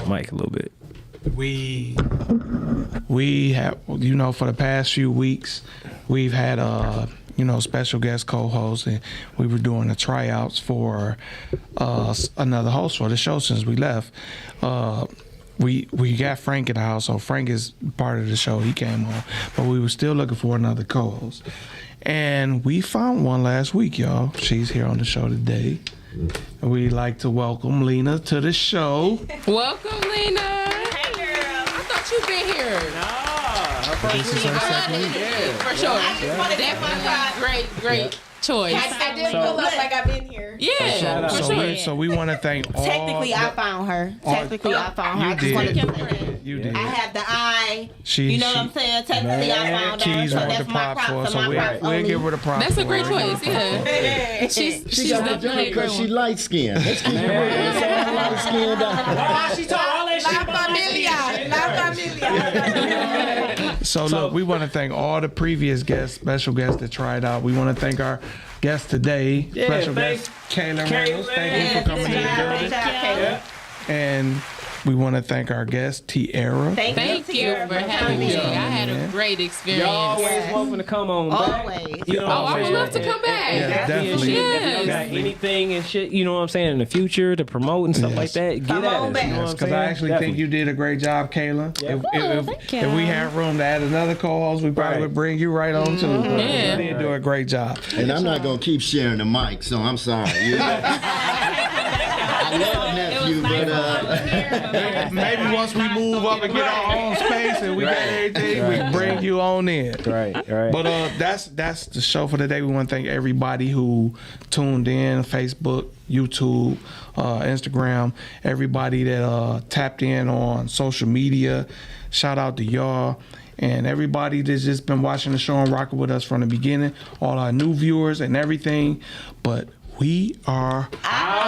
Mike a little bit. We have, for the past few weeks, we've had special guest co-hosts, and we were doing the tryouts for another host for the show since we left. We got Frank in the house, so Frank is part of the show. He came on, but we were still looking for another co-host, and we found one last week, y'all. She's here on the show today. And we'd like to welcome Lena to the show. Welcome, Lena. Hey, girl. I thought you'd been here. This is her second week. For sure. Definitely great choice. I did pull up like I've been here. Yeah, shout out. for So sure. so we want to thank all. Technically, I found her. Technically, I found her. I just wanted to say that. You did. I have the eye. She, You know what I'm saying? Technically, I found her. Keys So want the that's my props for props. us, So so my props we'll only. give her the props. That's a for great it. choice. Yeah. She's She got the definitely job a great because she one. light skinned. Let's keep it real. It's all light skinned. Why she talk all that shit? La familia. So look, we want to thank all the previous guests, special guests that tried out. We want to thank our guest today, special thanks. guest Kayla Reynolds. Thank you for coming in the building. Great job, Kayla. And We want to thank our guest, Tierra. Thank you for having me. I had a great experience. Y'all always welcome to come on back. Always. You know Oh, what I I'm would love to saying? come back. Yeah, definitely. If you got anything and shit, you know what I'm saying, in the future to promote and stuff Yes. like that, get Come at on us. back. You know what I'm Because saying? I actually think you did a great job, Kayla. Yeah. thank you. If we had room to add another co-host, we probably would bring you right on too. Yeah. You did do a great job. And I'm not gonna keep sharing the mic, so I'm sorry. I love nephew, but Maybe once we move up and get our own space and we got everything, we bring you on in. Right. But that's the show for today. We want to thank everybody who tuned in, Facebook, YouTube, Instagram, everybody that tapped in on social media. Shout out to y'all. And everybody that's just been watching the show and rocking with us from the beginning, all our new viewers and everything. But we are out.